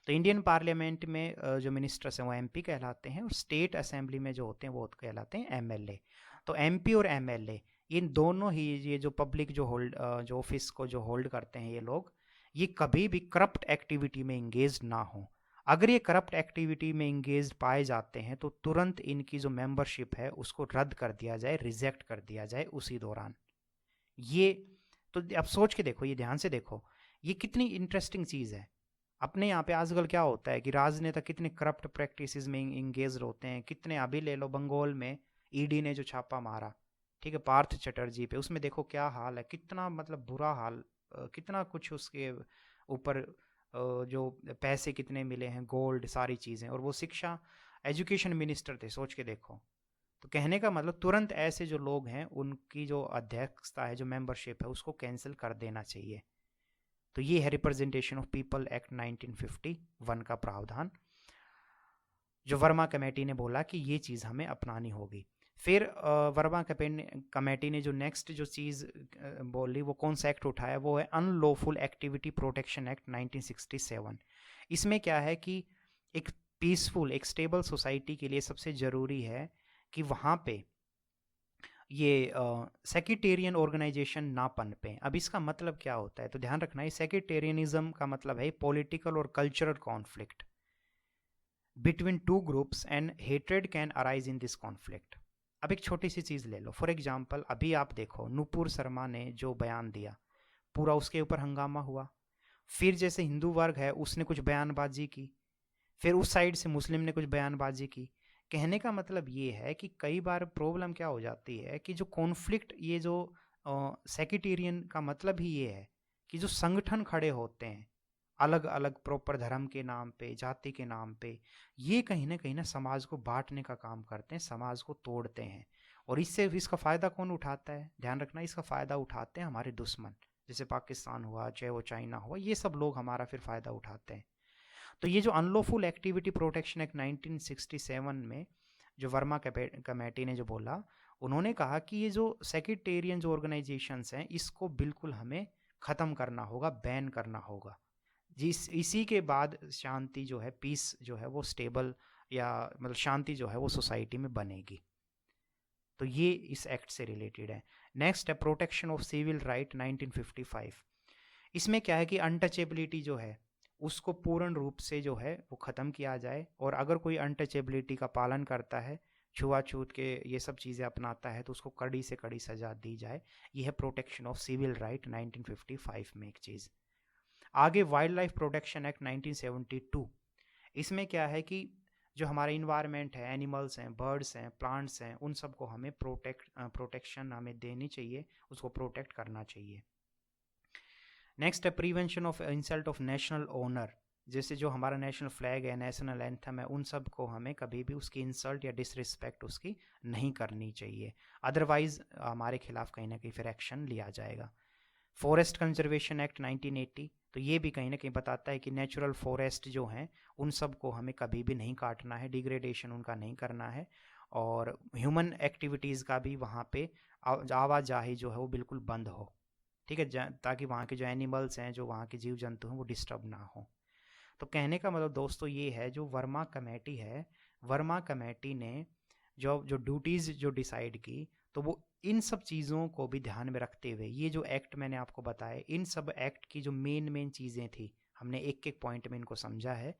तो इंडियन पार्लियामेंट में जो मिनिस्टर्स हैं वो एमपी कहलाते हैं, और स्टेट असेंबली में जो होते हैं वो कहलाते हैं एमएलए। तो एमपी और एमएलए, इन दोनों ही, ये जो पब्लिक जो ऑफिस को जो होल्ड करते हैं ये लोग, ये कभी भी करप्ट एक्टिविटी में इंगेज ना हो। अगर ये करप्ट एक्टिविटी में इंगेज पाए जाते हैं तो तुरंत इनकी जो मेंबरशिप है उसको रद्द कर दिया जाए, रिजेक्ट कर दिया जाए उसी दौरान। ये तो अब सोच के देखो, ये ध्यान से देखो, ये कितनी इंटरेस्टिंग चीज़ है। अपने यहाँ पे आजकल क्या होता है कि राजनेता कितने करप्ट प्रैक्टिसेस में इंगेज होते हैं। कितने, अभी ले लो बंगाल में ईडी ने जो छापा मारा, ठीक है, पार्थ चटर्जी पे, उसमें देखो क्या हाल है, कितना मतलब बुरा हाल, कितना कुछ उसके ऊपर जो पैसे कितने मिले हैं, गोल्ड, सारी चीज़ें, और वो शिक्षा एजुकेशन मिनिस्टर थे, सोच के देखो। तो कहने का मतलब तुरंत ऐसे जो लोग हैं उनकी जो अध्यक्षता है, जो मेंबरशिप है, उसको कैंसिल कर देना चाहिए। तो ये है रिप्रेजेंटेशन ऑफ पीपल एक्ट 1951 का प्रावधान, जो वर्मा कमेटी ने बोला कि ये चीज़ हमें अपनानी होगी। फिर वर्मा कमेटी ने जो नेक्स्ट जो चीज़ बोली, वो कौन सा एक्ट उठाया, वो है अनलॉफुल एक्टिविटी प्रोटेक्शन एक्ट 1967। इसमें क्या है कि एक पीसफुल, एक स्टेबल सोसाइटी के लिए सबसे ज़रूरी है कि वहाँ पे ये सेक्रेटेरियन ऑर्गेनाइजेशन ना पनपे। अब इसका मतलब क्या होता है, तो ध्यान रखना, ये सेक्रेटेरियनिज्म का मतलब है पॉलिटिकल और cultural conflict between two groups and hatred can arise in this conflict. अब एक छोटी सी चीज़ ले लो, फॉर एग्जांपल अभी आप देखो नुपुर शर्मा ने जो बयान दिया, पूरा उसके ऊपर हंगामा हुआ। फिर जैसे हिंदू वर्ग है उसने कुछ बयानबाजी की, फिर उस साइड से मुस्लिम ने कुछ बयानबाजी की। कहने का मतलब ये है कि कई बार प्रॉब्लम क्या हो जाती है कि जो कॉन्फ्लिक्ट, ये जो सेक्रेटेरियन का मतलब ही ये है कि जो संगठन खड़े होते हैं अलग अलग प्रॉपर धर्म के नाम पे, जाति के नाम पे, ये कहीं ना समाज को बांटने का काम करते हैं, समाज को तोड़ते हैं। और इससे इसका फ़ायदा कौन उठाता है, ध्यान रखना, इसका फ़ायदा उठाते हैं हमारे दुश्मन, जैसे पाकिस्तान हुआ, चाहे वो चाइना हुआ, ये सब लोग हमारा फिर फ़ायदा उठाते हैं। तो ये जो अनलॉफुल एक्टिविटी प्रोटेक्शन एक्ट 1967 में जो वर्मा कमेटी ने जो बोला, उन्होंने कहा कि ये जो सेक्रेटेरियन जो ऑर्गेनाइजेशंस हैं इसको बिल्कुल हमें ख़त्म करना होगा, बैन करना होगा। इसी के बाद शांति जो है, पीस जो है वो स्टेबल, या मतलब शांति जो है वो सोसाइटी में बनेगी। तो ये इस एक्ट से रिलेटेड है। नेक्स्ट है प्रोटेक्शन ऑफ सिविल राइट 1955। इसमें क्या है कि अनटचेबिलिटी जो है उसको पूर्ण रूप से जो है वो ख़त्म किया जाए, और अगर कोई अनटचेबिलिटी का पालन करता है छुआछूत के ये सब चीज़ें अपनाता है तो उसको कड़ी से कड़ी सजा दी जाए। ये है प्रोटेक्शन ऑफ सिविल राइट 1955 में एक चीज़। आगे वाइल्ड लाइफ प्रोटेक्शन एक्ट 1972, इसमें क्या है कि जो हमारा इन्वायरमेंट है, एनिमल्स हैं, बर्ड्स हैं, प्लांट्स हैं, उन सबको हमें प्रोटेक्शन हमें देनी चाहिए, उसको प्रोटेक्ट करना चाहिए। नेक्स्ट है prevention of insult of national owner, जैसे जो हमारा नेशनल फ्लैग है, नेशनल एंथम है, उन सब को हमें कभी भी उसकी इंसल्ट या डिसरिस्पेक्ट उसकी नहीं करनी चाहिए, अदरवाइज हमारे खिलाफ कहीं ना कहीं फिर एक्शन लिया जाएगा। फॉरेस्ट कंजर्वेशन एक्ट 1980, तो ये भी कहीं ना कहीं बताता है कि नेचुरल फॉरेस्ट जो हैं उन सब को हमें कभी भी नहीं काटना है, डिग्रेडेशन उनका नहीं करना है, और ह्यूमन एक्टिविटीज़ का भी वहाँ पे आवाजाही जो है वो बिल्कुल बंद हो, ठीक है, ताकि वहाँ के जो एनिमल्स हैं, जो वहाँ के जीव जंतु हैं, वो डिस्टर्ब ना हो। तो कहने का मतलब दोस्तों ये है, जो वर्मा कमेटी है, वर्मा कमेटी ने जो जो ड्यूटीज़ जो डिसाइड की, तो वो इन सब चीज़ों को भी ध्यान में रखते हुए ये जो एक्ट मैंने आपको बताए, इन सब एक्ट की जो मेन मेन चीज़ें थी, हमने एक एक पॉइंट में इनको समझा है,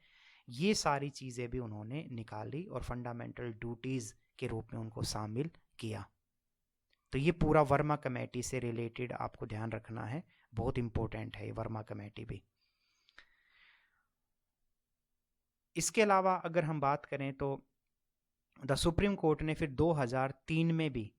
ये सारी चीज़ें भी उन्होंने निकाली और फंडामेंटल ड्यूटीज़ के रूप में उनको शामिल किया। तो ये पूरा वर्मा कमेटी से रिलेटेड आपको ध्यान रखना है, बहुत इंपॉर्टेंट है ये वर्मा कमेटी भी। इसके अलावा अगर हम बात करें तो द सुप्रीम कोर्ट ने फिर 2003 में भी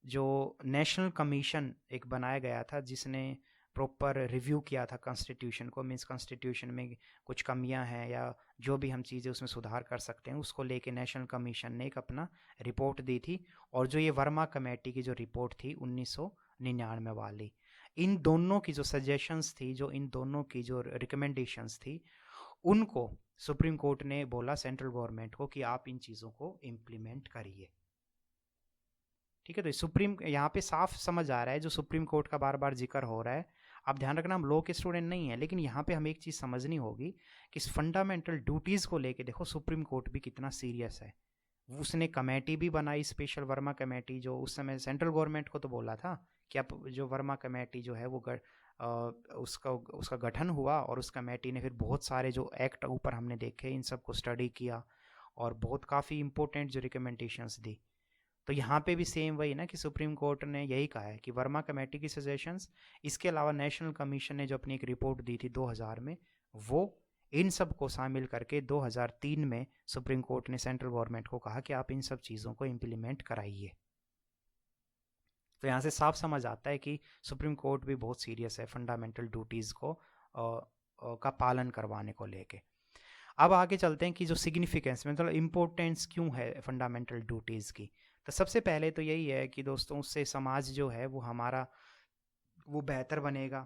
जो नेशनल कमीशन एक बनाया गया था, जिसने प्रॉपर रिव्यू किया था कॉन्स्टिट्यूशन को, मीन्स कॉन्स्टिट्यूशन में कुछ कमियां हैं या जो भी हम चीज़ें उसमें सुधार कर सकते हैं, उसको लेके नेशनल कमीशन ने एक अपना रिपोर्ट दी थी। और जो ये वर्मा कमेटी की जो रिपोर्ट थी 1999 वाली, इन दोनों की जो सजेशंस थी, जो इन दोनों की जो रिकमेंडेशंस थी, उनको सुप्रीम कोर्ट ने बोला सेंट्रल गवर्नमेंट को कि आप इन चीज़ों को इम्प्लीमेंट करिए। ठीक है, तो सुप्रीम यहाँ पे साफ समझ आ रहा है, जो सुप्रीम कोर्ट का बार बार जिक्र हो रहा है, आप ध्यान रखना हम लॉ के स्टूडेंट नहीं है, लेकिन यहाँ पे हमें एक चीज़ समझनी होगी कि फंडामेंटल ड्यूटीज़ को लेके देखो सुप्रीम कोर्ट भी कितना सीरियस है। उसने कमेटी भी बनाई स्पेशल, वर्मा कमेटी, जो उस समय सेंट्रल गवर्नमेंट को तो बोला था कि आप जो वर्मा कमेटी जो है वो उसका उसका गठन हुआ, और उस कमेटी ने फिर बहुत सारे जो एक्ट ऊपर हमने देखे इन सब को स्टडी किया और बहुत काफ़ी इंपॉर्टेंट जो रिकमेंडेशंस दी। तो यहाँ पे भी सेम वही ना कि सुप्रीम कोर्ट ने यही कहा है कि वर्मा कमेटी की सजेशंस, इसके अलावा नेशनल कमीशन ने जो अपनी एक रिपोर्ट दी थी 2000 में, वो इन सब को शामिल करके 2003 में सुप्रीम कोर्ट ने सेंट्रल गवर्नमेंट को कहा कि आप इन सब चीज़ों को इम्प्लीमेंट कराइए। तो यहाँ से साफ समझ आता है कि सुप्रीम कोर्ट भी बहुत सीरियस है फंडामेंटल ड्यूटीज़ को का पालन करवाने को लेके। अब आगे चलते हैं कि जो सिग्निफिकेंस, मतलब इम्पोर्टेंस क्यों है फंडामेंटल ड्यूटीज़ की। तो सबसे पहले तो यही है कि दोस्तों उससे समाज जो है वो हमारा वो बेहतर बनेगा,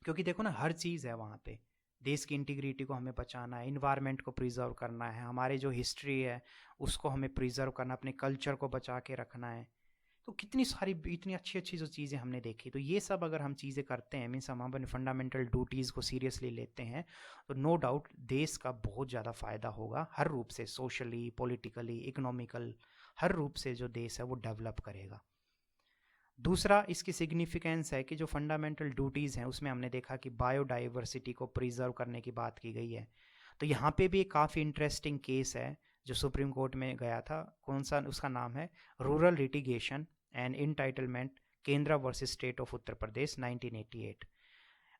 क्योंकि देखो ना हर चीज़ है वहाँ पे, देश की इंटीग्रिटी को हमें बचाना है, इन्वायरमेंट को प्रिजर्व करना है, हमारे जो हिस्ट्री है उसको हमें प्रिजर्व करना, अपने कल्चर को बचा के रखना है। तो कितनी सारी इतनी अच्छी अच्छी जो चीज़ें हमने देखी, तो ये सब अगर हम चीज़ें करते हैं, मीन्स हम अपने फंडामेंटल ड्यूटीज़ को सीरियसली लेते हैं, तो नो डाउट देश का बहुत ज़्यादा फ़ायदा होगा हर रूप से, सोशली, पॉलिटिकली, इकोनॉमिकल, हर रूप से जो देश है वो डेवलप करेगा। दूसरा इसकी सिग्निफिकेंस है कि जो फंडामेंटल ड्यूटीज़ हैं उसमें हमने देखा कि बायोडाइवर्सिटी को प्रिजर्व करने की बात की गई है। तो यहाँ पे भी एक काफ़ी इंटरेस्टिंग केस है जो सुप्रीम कोर्ट में गया था, कौन सा, उसका नाम है रूरल लिटिगेशन एंड इंटाइटलमेंट केंद्र versus state of Uttar Pradesh 1988।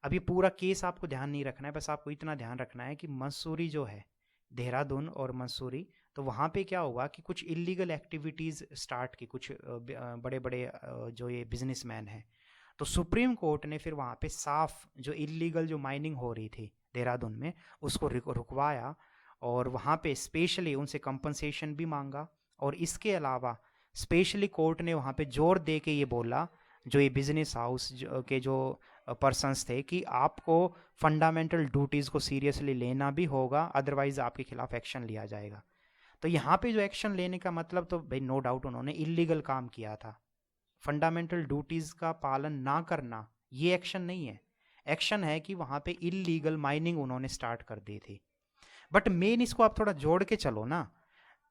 अब ये पूरा केस आपको ध्यान नहीं रखना है, बस आपको इतना ध्यान रखना है कि मसूरी जो है, देहरादून और मसूरी, तो वहाँ पे क्या हुआ कि कुछ इलीगल एक्टिविटीज़ स्टार्ट की कुछ बड़े बड़े जो ये बिजनेसमैन हैं। तो सुप्रीम कोर्ट ने फिर वहाँ पे साफ जो इलीगल जो माइनिंग हो रही थी देहरादून में उसको रुकवाया, और वहाँ पे स्पेशली उनसे कंपनसेशन भी मांगा, और इसके अलावा स्पेशली कोर्ट ने वहाँ पे जोर दे के ये बोला जो ये बिजनेस हाउस के जो पर्सन्स थे कि आपको फंडामेंटल ड्यूटीज़ को सीरियसली लेना भी होगा, अदरवाइज़ आपके खिलाफ एक्शन लिया जाएगा। तो यहाँ पे जो एक्शन लेने का मतलब, तो भाई नो डाउट उन्होंने इलीगल काम किया था, फंडामेंटल ड्यूटीज़ का पालन ना करना ये एक्शन नहीं है। एक्शन है कि वहाँ पे इलीगल माइनिंग उन्होंने स्टार्ट कर दी थी। बट मेन इसको आप थोड़ा जोड़ के चलो ना,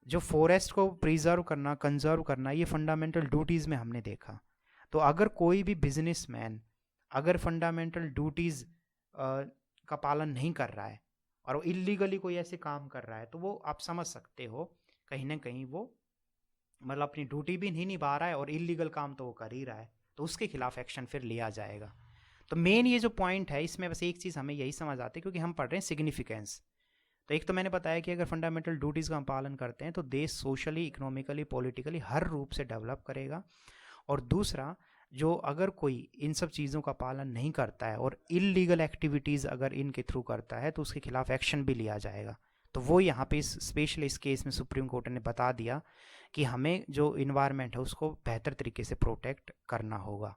जो फॉरेस्ट को प्रिजर्व करना, कंजर्व करना, ये फंडामेंटल ड्यूटीज़ में हमने देखा। तो अगर कोई भी बिजनेसमैन अगर फंडामेंटल ड्यूटीज़ का पालन नहीं कर रहा है और वो इलीगली कोई ऐसे काम कर रहा है, तो वो आप समझ सकते हो कहीं ना कहीं वो मतलब अपनी ड्यूटी भी नहीं निभा रहा है और इलीगल काम तो वो कर ही रहा है, तो उसके खिलाफ एक्शन फिर लिया जाएगा। तो मेन ये जो पॉइंट है इसमें बस एक चीज़ हमें यही समझ आती है, क्योंकि हम पढ़ रहे हैं सिग्निफिकेंस। तो एक तो मैंने बताया कि अगर फंडामेंटल ड्यूटीज़ का हम पालन करते हैं तो देश सोशली, इकोनॉमिकली, पॉलिटिकली हर रूप से डेवलप करेगा। और दूसरा, जो अगर कोई इन सब चीज़ों का पालन नहीं करता है और इलीगल एक्टिविटीज़ अगर इनके थ्रू करता है तो उसके खिलाफ एक्शन भी लिया जाएगा। तो वो यहाँ पे इस स्पेशली इस केस में सुप्रीम कोर्ट ने बता दिया कि हमें जो इन्वायरमेंट है उसको बेहतर तरीके से प्रोटेक्ट करना होगा।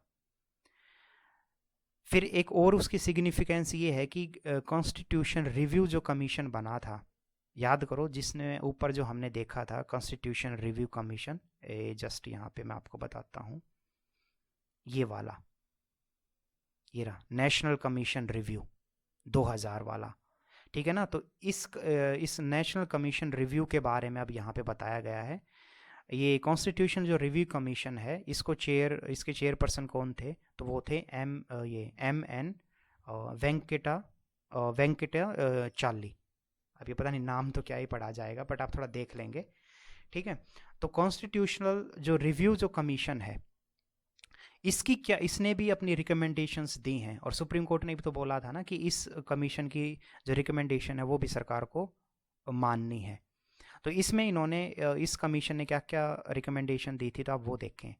फिर एक और उसकी सिग्निफिकेंस ये है कि कॉन्स्टिट्यूशन रिव्यू जो कमीशन बना था, याद करो, जिसने ऊपर जो हमने देखा था कॉन्स्टिट्यूशन रिव्यू कमीशन, जस्ट यहाँ पे मैं आपको बताता हूँ, ये वाला, ये रहा नेशनल कमीशन रिव्यू 2000 वाला, ठीक है ना। तो इस नेशनल कमीशन रिव्यू के बारे में अब यहाँ पे बताया गया है। ये कॉन्स्टिट्यूशन जो रिव्यू कमीशन है, इसके चेयरपर्सन कौन थे, तो वो थे M.N. वेंकटा चाली। अब ये पता नहीं नाम तो क्या ही पढ़ा जाएगा, बट आप थोड़ा देख लेंगे, ठीक है। तो कॉन्स्टिट्यूशनल जो रिव्यू जो कमीशन है, इसने भी अपनी रिकमेंडेशंस दी हैं, और सुप्रीम कोर्ट ने भी तो बोला था ना कि इस कमीशन की जो रिकमेंडेशन है वो भी सरकार को माननी है। तो इसमें इन्होंने इस कमीशन ने क्या क्या रिकमेंडेशन दी थी, तो आप वो देखें।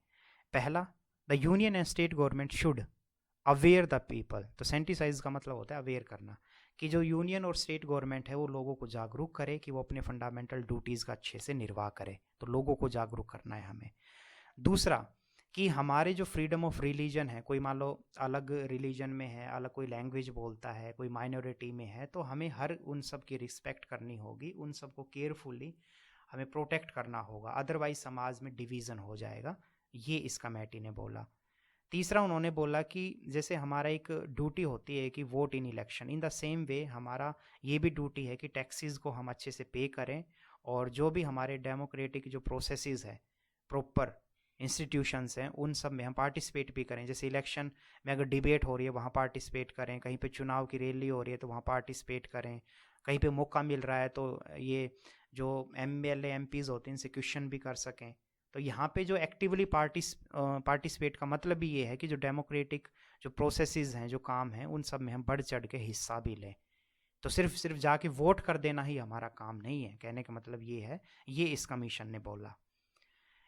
पहला, the union and state government should aware the people. तो सेंटिसाइज का मतलब होता है अवेयर करना, कि जो यूनियन और स्टेट गवर्नमेंट है वो लोगों को जागरूक करे कि वो अपने फंडामेंटल ड्यूटीज़ का अच्छे से निर्वाह करे। तो लोगों को जागरूक करना है हमें। दूसरा, कि हमारे जो फ्रीडम ऑफ रिलीजन है, कोई मान लो अलग रिलीजन में है, अलग कोई लैंग्वेज बोलता है, कोई माइनॉरिटी में है, तो हमें हर उन सब की रिस्पेक्ट करनी होगी, उन सब को केयरफुली हमें प्रोटेक्ट करना होगा, अदरवाइज समाज में डिवीज़न हो जाएगा। ये इस कमेटी ने बोला। तीसरा, उन्होंने बोला कि जैसे हमारा एक ड्यूटी होती है कि vote in election, in the same way हमारा ये भी ड्यूटी है कि टैक्सेस को हम अच्छे से पे करें, और जो भी हमारे डेमोक्रेटिक जो प्रोसेसेस है, प्रॉपर इंस्टीट्यूशंस हैं, उन सब में हम पार्टिसिपेट भी करें। जैसे इलेक्शन में अगर डिबेट हो रही है वहाँ पार्टिसिपेट करें, कहीं पे चुनाव की रैली हो रही है तो वहाँ पार्टिसिपेट करें, कहीं पे मौका मिल रहा है तो ये जो MLA MPs होते हैं इनसे क्वेश्चन भी कर सकें। तो यहाँ पे जो एक्टिवली पार्टिसिपेट का मतलब भी ये है कि जो डेमोक्रेटिक जो प्रोसेसेस हैं, जो काम हैं, उन सब में हम बढ़ चढ़ के हिस्सा भी लें। तो सिर्फ जाके वोट कर देना ही हमारा काम नहीं है, कहने का मतलब ये है, ये इस कमीशन ने बोला।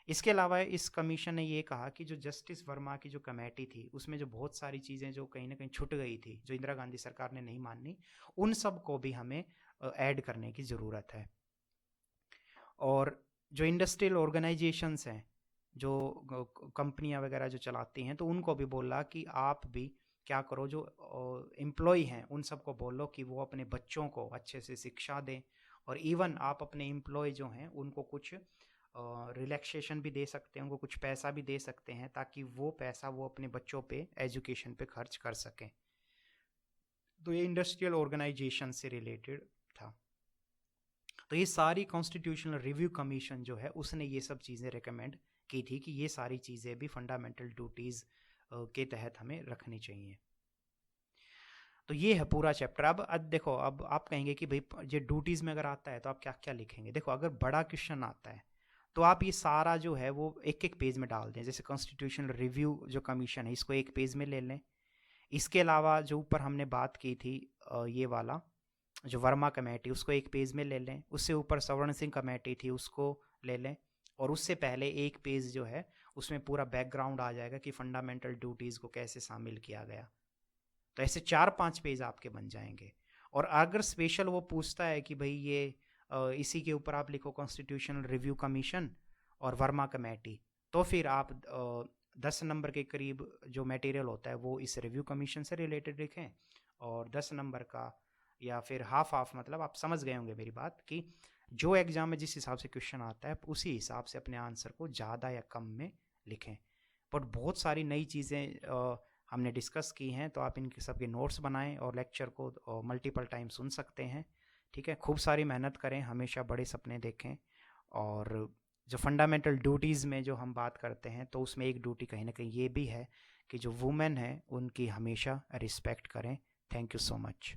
इसके अलावा इस कमीशन ने ये कहा कि जो जस्टिस वर्मा की जो कमेटी थी उसमें जो बहुत सारी चीज़ें जो कहीं ना कहीं छूट गई थी, जो इंदिरा गांधी सरकार ने नहीं मानी, उन सब को भी हमें ऐड करने की ज़रूरत है। और जो इंडस्ट्रियल ऑर्गेनाइजेशंस हैं, जो कंपनियां वगैरह जो चलाती हैं, तो उनको भी बोला कि आप भी क्या करो, जो एम्प्लॉय हैं उन सबको बोलो कि वो अपने बच्चों को अच्छे से शिक्षा दें, और इवन आप अपने एम्प्लॉय जो हैं उनको कुछ रिलैक्सेशन भी दे सकते हैं, उनको कुछ पैसा भी दे सकते हैं, ताकि वो पैसा वो अपने बच्चों पे एजुकेशन पे खर्च कर सकें। तो ये इंडस्ट्रियल ऑर्गेनाइजेशन से रिलेटेड था। तो ये सारी कॉन्स्टिट्यूशनल रिव्यू कमीशन जो है उसने ये सब चीज़ें रिकमेंड की थी कि ये सारी चीज़ें भी फंडामेंटल ड्यूटीज़ के तहत हमें रखनी चाहिए। तो ये है पूरा चैप्टर। अब देखो, अब आप कहेंगे कि भाई ये ड्यूटीज़ में अगर आता है तो आप क्या क्या लिखेंगे। देखो, अगर बड़ा क्वेश्चन आता है तो आप ये सारा जो है वो एक एक पेज में डाल दें। जैसे कॉन्स्टिट्यूशनल रिव्यू जो कमीशन है इसको एक पेज में ले लें। इसके अलावा जो ऊपर हमने बात की थी ये वाला जो वर्मा कमेटी, उसको एक पेज में ले लें। उससे ऊपर सवर्ण सिंह कमेटी थी, उसको ले लें। और उससे पहले एक पेज जो है उसमें पूरा बैकग्राउंड आ जाएगा कि फंडामेंटल ड्यूटीज़ को कैसे शामिल किया गया। तो ऐसे 4-5 पेज आपके बन जाएंगे। और अगर स्पेशल वो पूछता है कि भाई ये इसी के ऊपर आप लिखो कॉन्स्टिट्यूशनल रिव्यू कमीशन और वर्मा कमेटी, तो फिर आप 10 नंबर के करीब जो मटेरियल होता है वो इस रिव्यू कमीशन से रिलेटेड लिखें, और 10 नंबर का या फिर हाफ मतलब आप समझ गए होंगे मेरी बात, कि जो एग्जाम में जिस हिसाब से क्वेश्चन आता है उसी हिसाब से अपने आंसर को ज़्यादा या कम में लिखें। बट बहुत सारी नई चीज़ें हमने डिस्कस की हैं, तो आप इनके सबके नोट्स बनाएं और लेक्चर को मल्टीपल टाइम सुन सकते हैं। ठीक है, खूब सारी मेहनत करें, हमेशा बड़े सपने देखें। और जो फंडामेंटल ड्यूटीज़ में जो हम बात करते हैं तो उसमें एक ड्यूटी कहीं ना कहीं ये भी है कि जो वुमेन है उनकी हमेशा रिस्पेक्ट करें। Thank you so much.